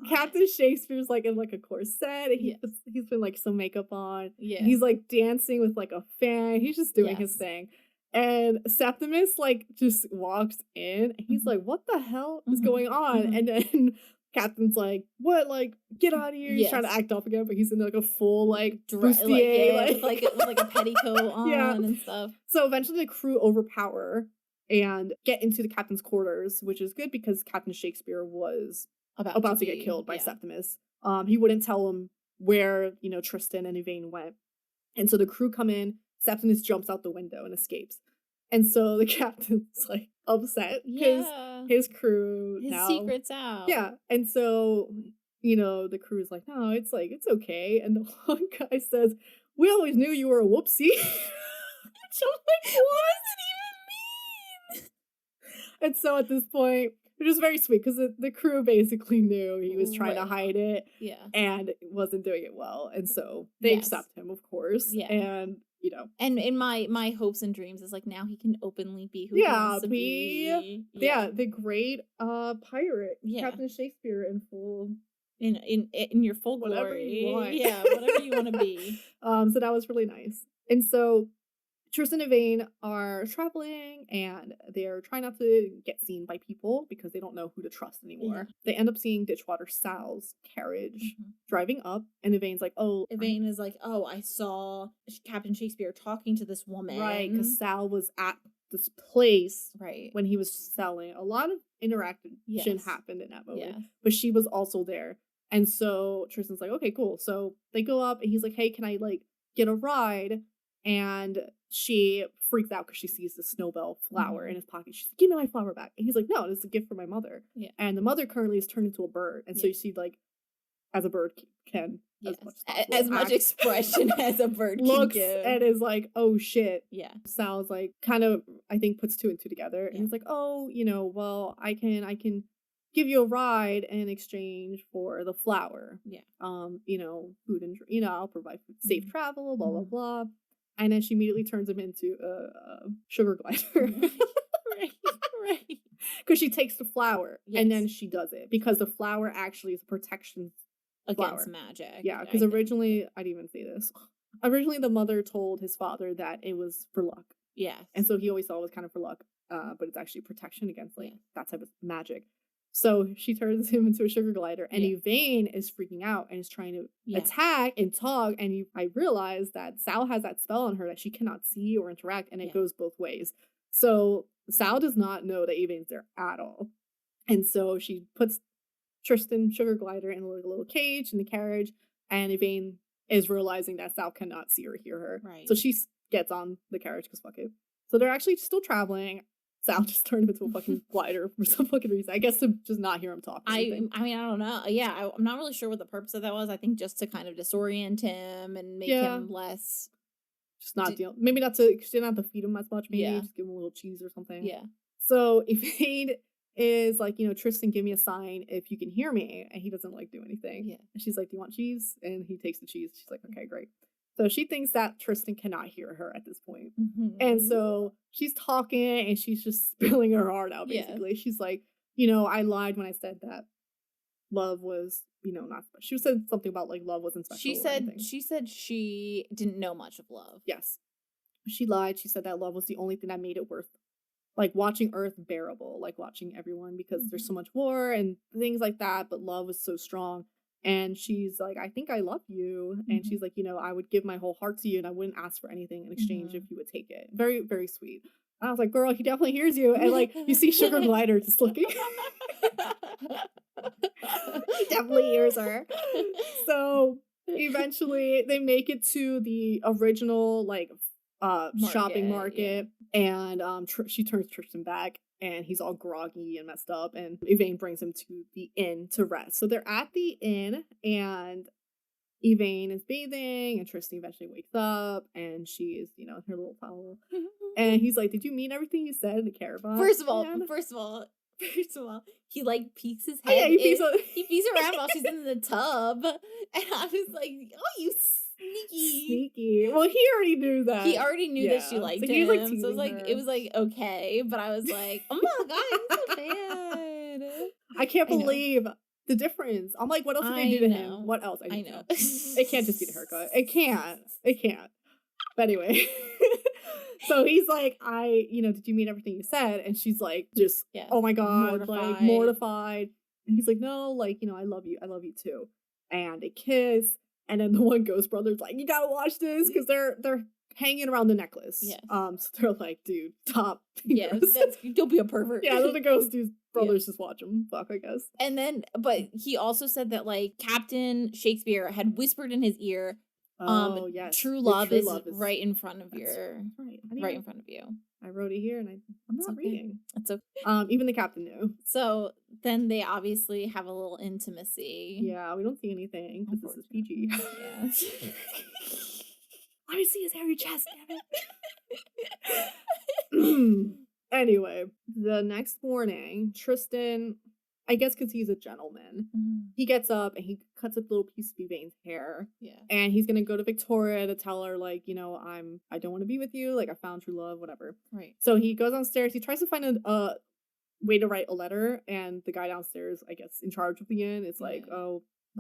S4: Captain Shakespeare's like in like a corset. He's been like some makeup on.
S3: Yeah.
S4: He's like dancing with like a fan. He's just doing his thing. And Septimus like just walks in. And he's like, "What the hell is going on?" And then Captain's like, "What? Like, get out of here!" He's trying to act off again, but he's in like a full like bustier,
S3: with like a petticoat on and stuff.
S4: So eventually, the crew overpower and get into the captain's quarters, which is good because Captain Shakespeare was about to get killed by Septimus. He wouldn't tell him where, you know, Tristan and Yvain went. And so the crew come in, Septimus jumps out the window and escapes. And so the captain's like upset because his crew
S3: his secret's out.
S4: Yeah. And so, you know, the crew's like, "No, it's okay." And the one guy says, "We always knew you were a whoopsie." Which I'm like, what does it even mean? And so at this point, which is very sweet because the crew basically knew he was trying to hide it and wasn't doing it well. And so they accept him, of course. Yeah. And, you know.
S3: And in my hopes and dreams is like now he can openly be who he wants to be.
S4: Yeah, the great pirate, Captain Shakespeare in full...
S3: In your full glory.
S4: Whatever you want.
S3: Yeah, whatever you want to be.
S4: So that was really nice. And so Tristan and Yvain are traveling and they're trying not to get seen by people because they don't know who to trust anymore. Yeah. They end up seeing Ditchwater Sal's carriage driving up, and Yvain's like,
S3: Yvain is like, I saw Captain Shakespeare talking to this woman.
S4: Right, because Sal was at this place when he was selling. A lot of interaction happened in that moment, but she was also there. And so Tristan's like, okay, cool. So they go up and he's like, "Hey, can I like get a ride?" And she freaks out because she sees the snowbell flower in his pocket. She's like, "Give me my flower back." And he's like, "No, this is a gift for my mother." Yeah. And the mother currently is turned into a bird. And so you see, like, as a bird can,
S3: as much expression as a bird
S4: looks
S3: can give.
S4: And is like, "Oh shit."
S3: Yeah.
S4: Sal's like, kind of, I think, puts two and two together. And he's like, "Oh, you know, well, I can give you a ride in exchange for the flower. Yeah. You know, food and, you know, I'll provide food, safe travel, blah, blah, blah." And then she immediately turns him into a sugar glider. Right. Because she takes the flower and then she does it. Because the flower actually is a protection
S3: against magic.
S4: Yeah, because originally, I didn't even say this. Originally, the mother told his father that it was for luck. Yeah. And so he always thought it was kind of for luck. But it's actually protection against like that type of magic. So she turns him into a sugar glider, and Yvain is freaking out and is trying to attack and tug. And I realize that Sal has that spell on her that she cannot see or interact, and it goes both ways. So Sal does not know that Yvain's there at all. And so she puts Tristan Sugar Glider in a little cage in the carriage, and Yvain is realizing that Sal cannot see or hear her. Right. So she gets on the carriage because fuck it. So they're actually still traveling. Sal just turned him into a fucking glider for some fucking reason. I guess to just not hear him talk.
S3: I mean, I don't know. Yeah, I'm not really sure what the purpose of that was. I think just to kind of disorient him and make him less...
S4: Just not deal. Maybe not to... She didn't have to feed him as much. Maybe just give him a little cheese or something. Yeah. So Yvain is like, you know, "Tristan, give me a sign if you can hear me." And he doesn't like do anything. Yeah. And she's like, "Do you want cheese?" And he takes the cheese. She's like, "Okay, great." So she thinks that Tristan cannot hear her at this point. And so she's talking and she's just spilling her heart out, basically. She's like, "You know, I lied when I said that love was, you know, not special." She said something about like love wasn't special.
S3: She said she didn't know much of love.
S4: Yes. She lied. She said that love was the only thing that made it worth like watching Earth bearable, like watching everyone, because there's so much war and things like that, but love was so strong. And she's like, "I think I love you." And she's like, "You know, I would give my whole heart to you and I wouldn't ask for anything in exchange if you would take it." Very, very sweet. And I was like, "Girl, he definitely hears you." And like, you see Sugar Glider just looking. He definitely hears her. So eventually they make it to the original like shopping market. And she turns Tristan back. And he's all groggy and messed up. And Yvain brings him to the inn to rest. So they're at the inn. And Yvain is bathing, and Tristan eventually wakes up, and she is, in her little towel. And he's like, "Did you mean everything you said in the caravan?"
S3: First of all, he like peeks his head.
S4: he
S3: peeks around while she's in the tub, and I was like, "Oh, you sneaky!"
S4: Well, he already knew that.
S3: He already knew that she liked him.
S4: He was,
S3: so it was like okay, but I was like, "Oh my god, he's so bad!"
S4: I can't believe the difference. I'm like, what else did they do to him? What else?
S3: I know.
S4: It can't just be the haircut. It can't. But anyway. So he's like, did you mean everything you said? And she's like, just, oh my God, mortified. And he's like, no, I love you. I love you too. And they kiss. And then the one ghost brother's like, you gotta watch this, because they're hanging around the necklace.
S3: Yes.
S4: So they're like, dude, stop.
S3: Yeah, don't be a pervert.
S4: Yeah, the ghost dude's brothers just watch him. Fuck, I guess.
S3: And then, but he also said that Captain Shakespeare had whispered in his ear,
S4: yes.
S3: True love is right in front of right in front of you.
S4: I wrote it here, and I'm not reading.
S3: It's okay.
S4: Even the captain knew.
S3: So then they obviously have a little intimacy.
S4: Yeah, we don't see anything because this is PG.
S3: Yeah.
S4: Let me see his hairy chest, damn it. Anyway, the next morning, Tristan, I guess because he's a gentleman, he gets up and he cuts up a little piece of Yvain's hair.
S3: Yeah.
S4: And he's gonna go to Victoria to tell her, I don't want to be with you, I found true love, whatever.
S3: Right.
S4: So he goes downstairs, he tries to find a way to write a letter, and the guy downstairs, I guess, in charge of the inn, is like,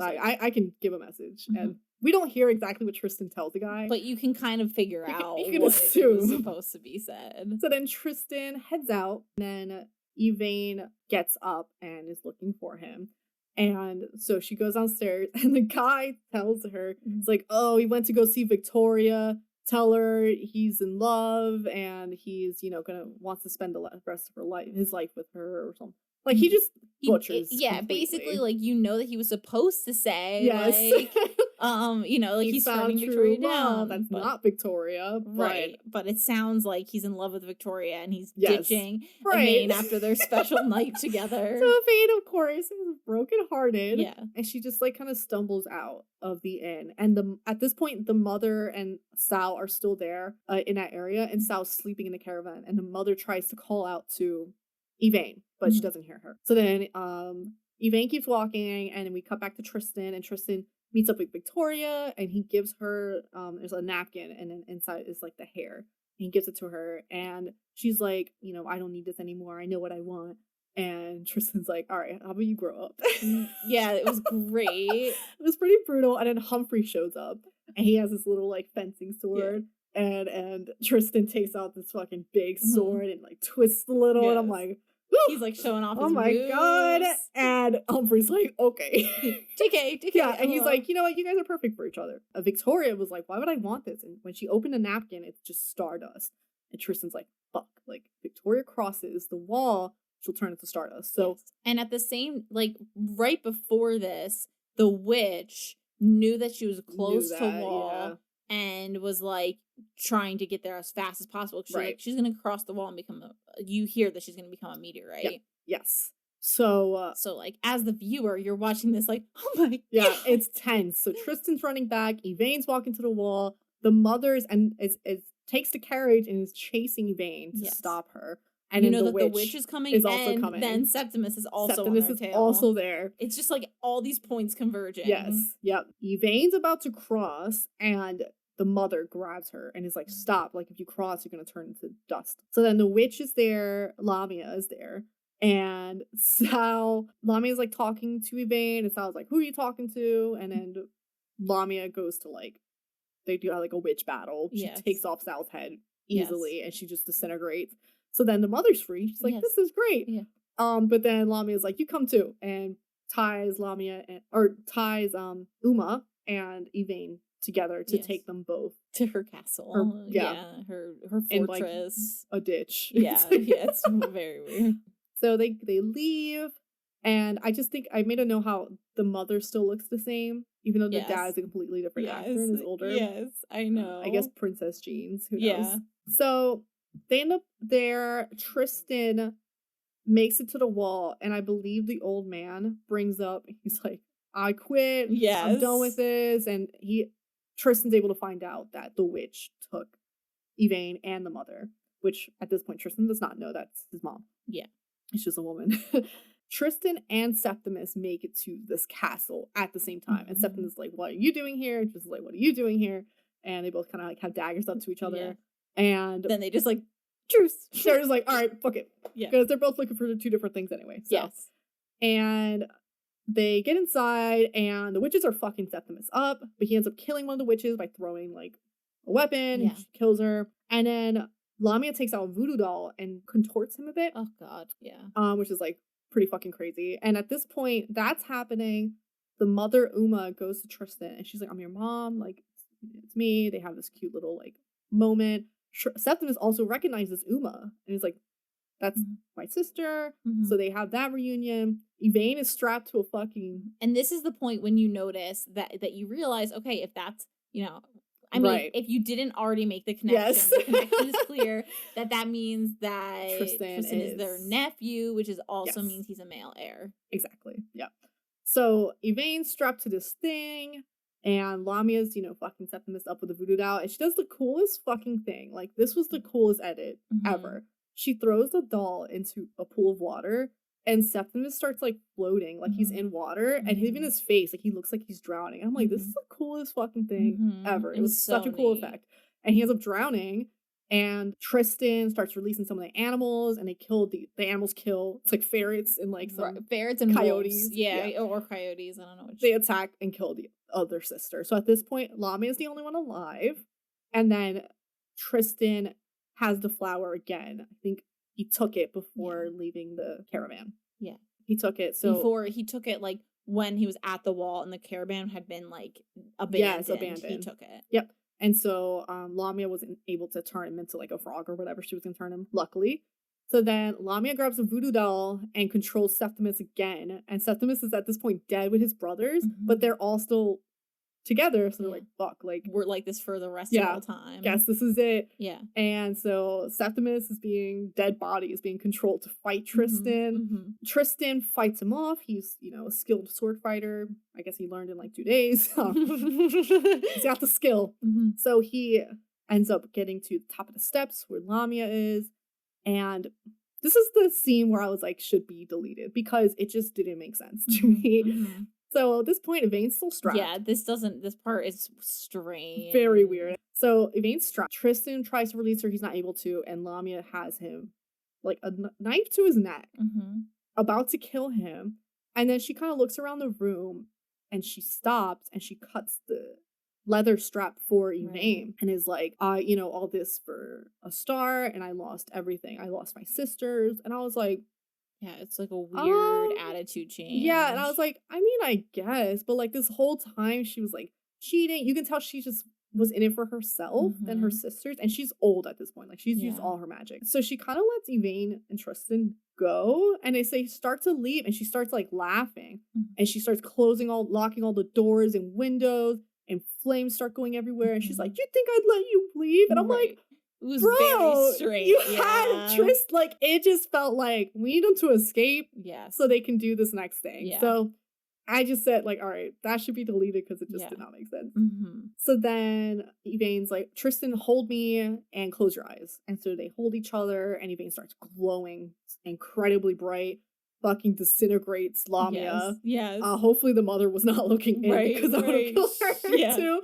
S4: I can give a message. And we don't hear exactly what Tristan tells the guy.
S3: But you can kind of figure out
S4: you can
S3: what
S4: assume
S3: was supposed to be said.
S4: So then Tristan heads out, and then Yvain gets up and is looking for him. And so she goes downstairs, and the guy tells her, it's like, oh, he went to go see Victoria. Tell her he's in love, and he's, wants to spend the rest of his life with her or something. He just butchers.
S3: Basically, that he was supposed to say,
S4: yes.
S3: he's turning Victoria down.
S4: That's not Victoria.
S3: Right. But it sounds like he's in love with Victoria, and he's
S4: yes.
S3: ditching
S4: right.
S3: Yvain after their special night together.
S4: So Yvain, of course, is brokenhearted.
S3: Yeah.
S4: And she just, kind of stumbles out of the inn. And at this point, the mother and Sal are still there in that area, and Sal's sleeping in the caravan. And the mother tries to call out to Yvain, but she doesn't hear her. So then Yvain keeps walking, and then we cut back to Tristan, and Tristan meets up with Victoria, and he gives her there's a napkin, and then inside is the hair, and he gives it to her, and she's like, I don't need this anymore, I know what I want. And Tristan's like, all right, how about you grow up?
S3: Yeah, it was great.
S4: It was pretty brutal. And then Humphrey shows up, and he has this little fencing sword. Yeah. And Tristan takes out this fucking big sword and twists a little, and I'm like,
S3: he's showing off his
S4: oh my
S3: moves.
S4: God. And Humphrey's like, okay.
S3: JK.
S4: Yeah, and he's like, you know what, you guys are perfect for each other. Victoria was like, why would I want this? And when she opened a napkin, it's just Stardust. And Tristan's like, fuck. Victoria crosses the wall, she'll turn into Stardust. So
S3: and at the same, right before this, the witch knew that she was close to wall and was trying to get there as fast as possible. She's gonna cross the wall and become you hear that she's gonna become a meteorite.
S4: Yeah. Yes. So
S3: as the viewer, you're watching this oh my God.
S4: Yeah, it's tense. So Tristan's running back, Yvain's walking to the wall, the mother's and is takes the carriage and is chasing Yvain to stop her. And then
S3: the witch is coming, then Septimus is also on their tail.
S4: Also there.
S3: It's just all these points converging.
S4: Yes. Yep. Yvain's about to cross, and the mother grabs her and is like, stop. If you cross, you're going to turn into dust. So then the witch is there. Lamia is there. And Lamia is talking to Yvain, and Sal's like, who are you talking to? And then Lamia goes to they do a witch battle. She takes off Sal's head easily, and she just disintegrates. So then the mother's free. She's like, this is great. Yeah. But then Lamia's like, you come too, and ties Uma and Yvain together to take them both
S3: to her castle. Her fortress.
S4: In a ditch.
S3: Yeah, it's very weird.
S4: So they leave, and I just think I made a note how the mother still looks the same, even though the dad is a completely different actor and is older.
S3: Yes, I know.
S4: I guess princess genes. Who knows? So they end up there. Tristan makes it to the wall, and I believe the old man brings up, he's like, I quit. I'm done with this. And Tristan's able to find out that the witch took Yvain and the mother, which at this point Tristan does not know that's his mom.
S3: Yeah.
S4: It's just a woman. Tristan and Septimus make it to this castle at the same time. And Septimus is like, what are you doing here? And Tristan's like, what are you doing here? And they both kind of like have daggers up to each other. Yeah. And
S3: then they just like, truce.
S4: They're just like, all right, fuck it.
S3: Yeah.
S4: Because they're both looking for two different things anyway. So.
S3: Yes.
S4: And they get inside and the witches are fucking Septimus up. But he ends up killing one of the witches by throwing like a weapon. Yeah. She kills her. And then Lamia takes out a voodoo doll and contorts him a bit.
S3: Oh god, yeah.
S4: Which is like pretty fucking crazy. And at this point, that's happening. The mother Uma goes to Tristan and she's like, I'm your mom, like it's me. They have this cute little like moment. Septimus also recognizes Uma and he's like, that's my sister. So they have that reunion. Yvain is strapped to a fucking...
S3: And this is the point when you notice that you realize, okay, if that's, you know, I mean, if you didn't already make the connection, the connection is clear that means that Tristan is their nephew, which is also means he's a male heir.
S4: Exactly. Yeah. So Yvain's strapped to this thing, and Lamia's, you know, fucking Septimus up with a voodoo doll, and she does the coolest fucking thing. Like, this was the coolest edit ever. She throws the doll into a pool of water, and Septimus starts, like, floating, like he's in water, and even his face, like, he looks like he's drowning. I'm like, this is the coolest fucking thing ever. It was such a cool effect. And he ends up drowning, and Tristan starts releasing some of the animals, and the animals kill, it's like ferrets and, like, some
S3: ferrets and
S4: coyotes.
S3: Yeah, or coyotes, I don't know which.
S4: They attack and kill the other sister. So at this point, Lamia is the only one alive, and then Tristan has the flower again. I think he took it before leaving the caravan. Yeah. He took it. So
S3: before he took it, like when he was at the wall and the caravan had been like abandoned. Yes, abandoned. He took it.
S4: Yep. And so Lamia wasn't able to turn him into like a frog or whatever she was gonna turn him, luckily. So then Lamia grabs a voodoo doll and controls Septimus again. And Septimus is at this point dead with his brothers, but they're all still together, so they're like, fuck, like
S3: we're like this for the rest of all time.
S4: Guess this is it.
S3: Yeah.
S4: And so Septimus is dead body is being controlled to fight Tristan. Tristan fights him off. He's, you know, a skilled sword fighter. I guess he learned in like 2 days. He's got the skill. So he ends up getting to the top of the steps where Lamia is. And this is the scene where I was like, should be deleted because it just didn't make sense to me. So at this point, Yvain's still strapped.
S3: Yeah, this part is strange.
S4: Very weird. So Yvain's strapped. Tristan tries to release her. He's not able to. And Lamia has him, like, a knife to his neck, about to kill him. And then she kind of looks around the room, and she stops, and she cuts the leather strap for Yvain and is like, you know, all this for a star, and I lost everything. I lost my sisters. And I was like,
S3: yeah, it's like a weird attitude change.
S4: Yeah, and I was like, I mean, I guess, but like this whole time she was like cheating. You can tell she just was in it for herself and her sisters, and she's old at this point. Like she's used all her magic. So she kind of lets Yvain and Tristan go, and they say start to leave, and she starts like laughing, and she starts locking all the doors and windows, and flames start going everywhere, and she's like, "You think I'd let you leave?" And I'm like,
S3: it was very strange.
S4: You had Trist, like, it just felt like we need them to escape so they can do this next thing. Yeah. So I just said, like, all right, that should be deleted because it just did not make sense. So then Yvain's like, Tristan, hold me and close your eyes. And so they hold each other, and Yvain starts glowing incredibly bright, fucking disintegrates Lamia.
S3: Yes.
S4: Hopefully the mother was not looking in because I would have killed her too.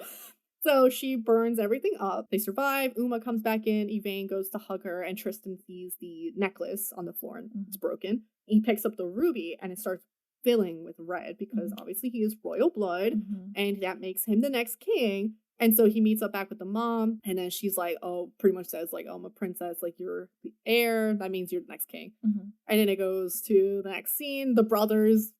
S4: So she burns everything up. They survive. Uma comes back in. Yvain goes to hug her, and Tristan sees the necklace on the floor, and it's broken. He picks up the ruby, and it starts filling with red because obviously he is royal blood, and that makes him the next king. And so he meets up back with the mom, and then she's like, oh, pretty much says like, oh, I'm a princess, like you're the heir. That means you're the next king. And then it goes to the next scene. The brothers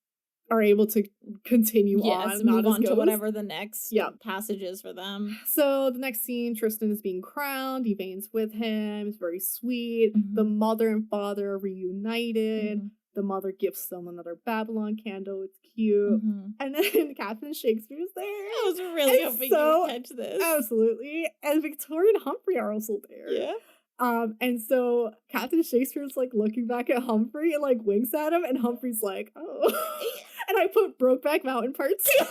S4: are able to continue on.
S3: Move on to whatever the next passage is for them.
S4: So the next scene, Tristan is being crowned. Yvain's with him. It's very sweet. The mother and father are reunited. The mother gifts them another Babylon candle. It's cute. And then Captain Shakespeare's there. I
S3: was really hoping you would catch this.
S4: Absolutely. And Victoria and Humphrey are also there.
S3: Yeah.
S4: And so Captain Shakespeare's like looking back at Humphrey and like winks at him, and Humphrey's like, oh. And I put Brokeback Mountain Part 2.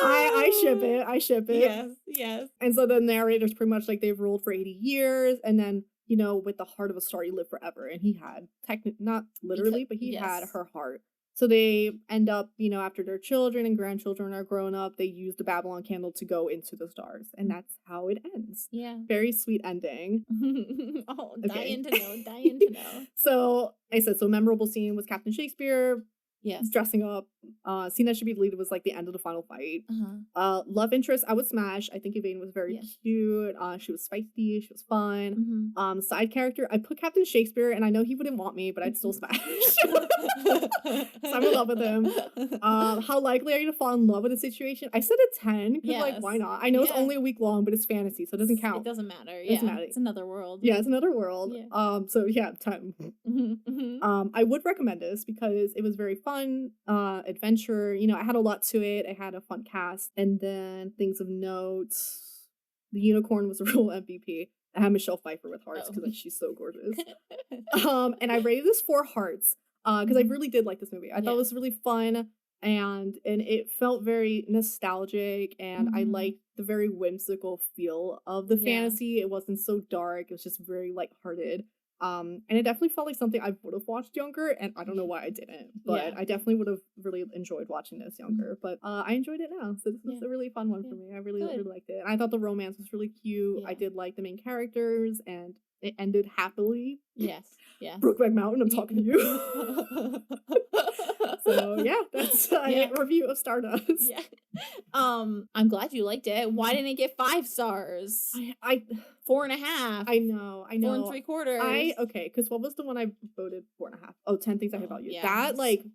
S4: I ship it. I ship it.
S3: Yes, yes.
S4: And so the narrator's pretty much like they've ruled for 80 years, and then, you know, with the heart of a star, you live forever. And he had, not literally, but he had her heart. So they end up, you know, after their children and grandchildren are grown up, they use the Babylon candle to go into the stars. And that's how it ends.
S3: Yeah.
S4: Very sweet ending.
S3: Oh,
S4: Okay.
S3: dying to know, dying to know.
S4: So I said, so memorable scene was Captain Shakespeare.
S3: Yes.
S4: Dressing up. Scene that should be deleted was like the end of the final fight. Love interest, I would smash. I think Yvain was very cute. She was feisty. She was fun. Side character, I put Captain Shakespeare, and I know he wouldn't want me, but I'd still smash. So I'm in love with him. How likely are you to fall in love with a situation? I said a 10 because like why not? I know it's only a week long, but it's fantasy, so it doesn't count.
S3: It doesn't matter.
S4: It doesn't matter.
S3: It's another world.
S4: Yeah, it's another world.
S3: Yeah.
S4: So yeah, 10. I would recommend this because it was very fun. Adventure, you know, I had a lot to it. I had a fun cast, and then things of note, the unicorn was a real MVP. I had Michelle Pfeiffer with hearts because like, she's so gorgeous. And I rated this 4 hearts because I really did like this movie. I thought it was really fun, and it felt very nostalgic, and I liked the very whimsical feel of the fantasy. It wasn't so dark. It was just very lighthearted. And it definitely felt like something I would have watched younger, and I don't know why I didn't, but I definitely would have really enjoyed watching this younger. But I enjoyed it now, so this was a really fun one for me. I really liked it. And I thought the romance was really cute. I did like the main characters, and it ended happily.
S3: Yes. Yeah.
S4: Brokeback Mountain, I'm talking to you. So yeah, that's a review of Stardust.
S3: Yeah. I'm glad you liked it. Why didn't it get 5 stars?
S4: I
S3: 4.5.
S4: I know.
S3: 4 3/4.
S4: Okay, because what was the one I voted 4.5? Oh, 10 Things I Hate About You.
S3: Yeah.
S4: That like
S3: It's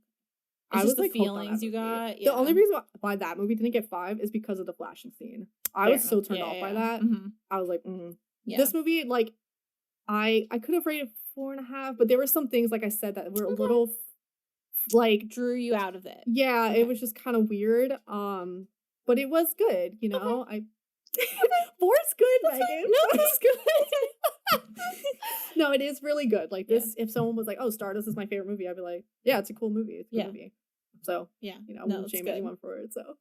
S4: I
S3: just
S4: was
S3: the
S4: like hooked on
S3: feelings
S4: that
S3: you
S4: movie.
S3: got.
S4: The only reason why that movie didn't get 5 is because of the flashing scene. I was so turned off by that. I was like, This movie, like, I could have rated 4.5, but there were some things, like I said, that were a little like
S3: drew you out of it.
S4: Yeah, it was just kind of weird. But it was good, you know. I 4's good, Megan.
S3: No, it's good.
S4: No, it is really good. Like this, if someone was like, "Oh, Stardust is my favorite movie," I'd be like, "Yeah, it's a cool movie. It's a good movie." So you know, I won't shame anyone for it. So,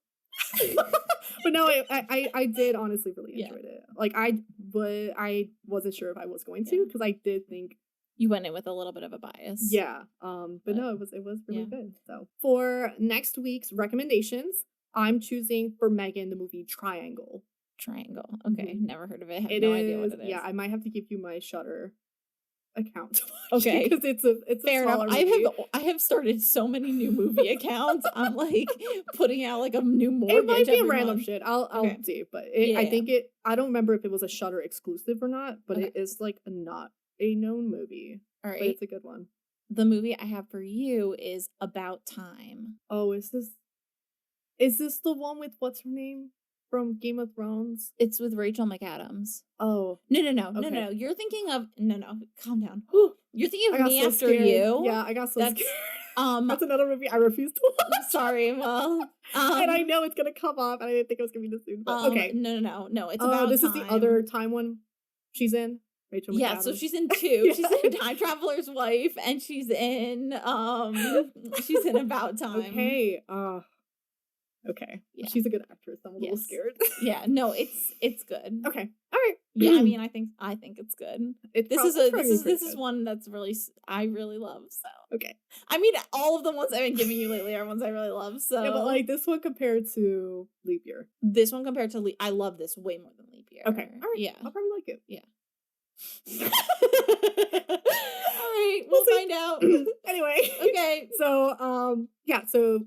S4: but no, I did honestly really enjoyed it. Like I wasn't sure if I was going to because I did think
S3: you went in with a little bit of a bias.
S4: Yeah. But no, it was really good. So for next week's recommendations, I'm choosing for Megan the movie Triangle.
S3: Okay, never heard of it. Have no idea what it is.
S4: Yeah, I might have to give you my Shudder account.
S3: Okay,
S4: because it's a
S3: fair enough.
S4: Movie.
S3: I have started so many new movie accounts. I'm like putting out like a new mortgage.
S4: It might be
S3: every
S4: random
S3: month.
S4: shit. I'll see, but I think it. I don't remember if it was a Shudder exclusive or not, but it is like not a known movie.
S3: All right,
S4: but it's a good one.
S3: The movie I have for you is About Time.
S4: Oh, is this the one with what's her name? From Game of Thrones?
S3: It's with Rachel McAdams.
S4: Oh.
S3: No. You're thinking of calm down. You're thinking of Me After
S4: scared.
S3: You.
S4: Yeah, I got so scared. That's another movie I refuse to watch.
S3: Sorry, well.
S4: And I know it's gonna come up, and I didn't think it was gonna be this soon. But okay.
S3: No. It's About
S4: this
S3: Time.
S4: Is the other Time one she's in? Rachel McAdams.
S3: Yeah, so she's in 2. She's in Time Traveler's Wife, and she's in About Time.
S4: Okay. Okay. Yeah. She's a good actress. I'm a little scared.
S3: Yeah, no, it's good.
S4: Okay. All right.
S3: Yeah, I mean, I think it's good. This is one that's I really love. So
S4: okay.
S3: I mean, all of the ones I've been giving you lately are ones I really love. So
S4: yeah, but like this one compared to Leap Year.
S3: This one compared to I love this way more than Leap Year.
S4: Okay. All right.
S3: Yeah.
S4: I'll probably like it.
S3: Yeah. All right. We'll find out.
S4: Anyway.
S3: Okay.
S4: So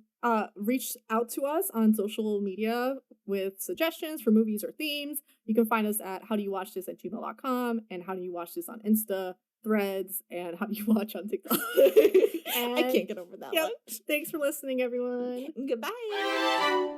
S4: reach out to us on social media with suggestions for movies or themes. You can find us at howdoyouwatchthis@gmail.com and how do you watch this on Insta, Threads, and how do you watch on TikTok.
S3: I can't get over that one.
S4: Thanks for listening, everyone.
S3: Goodbye.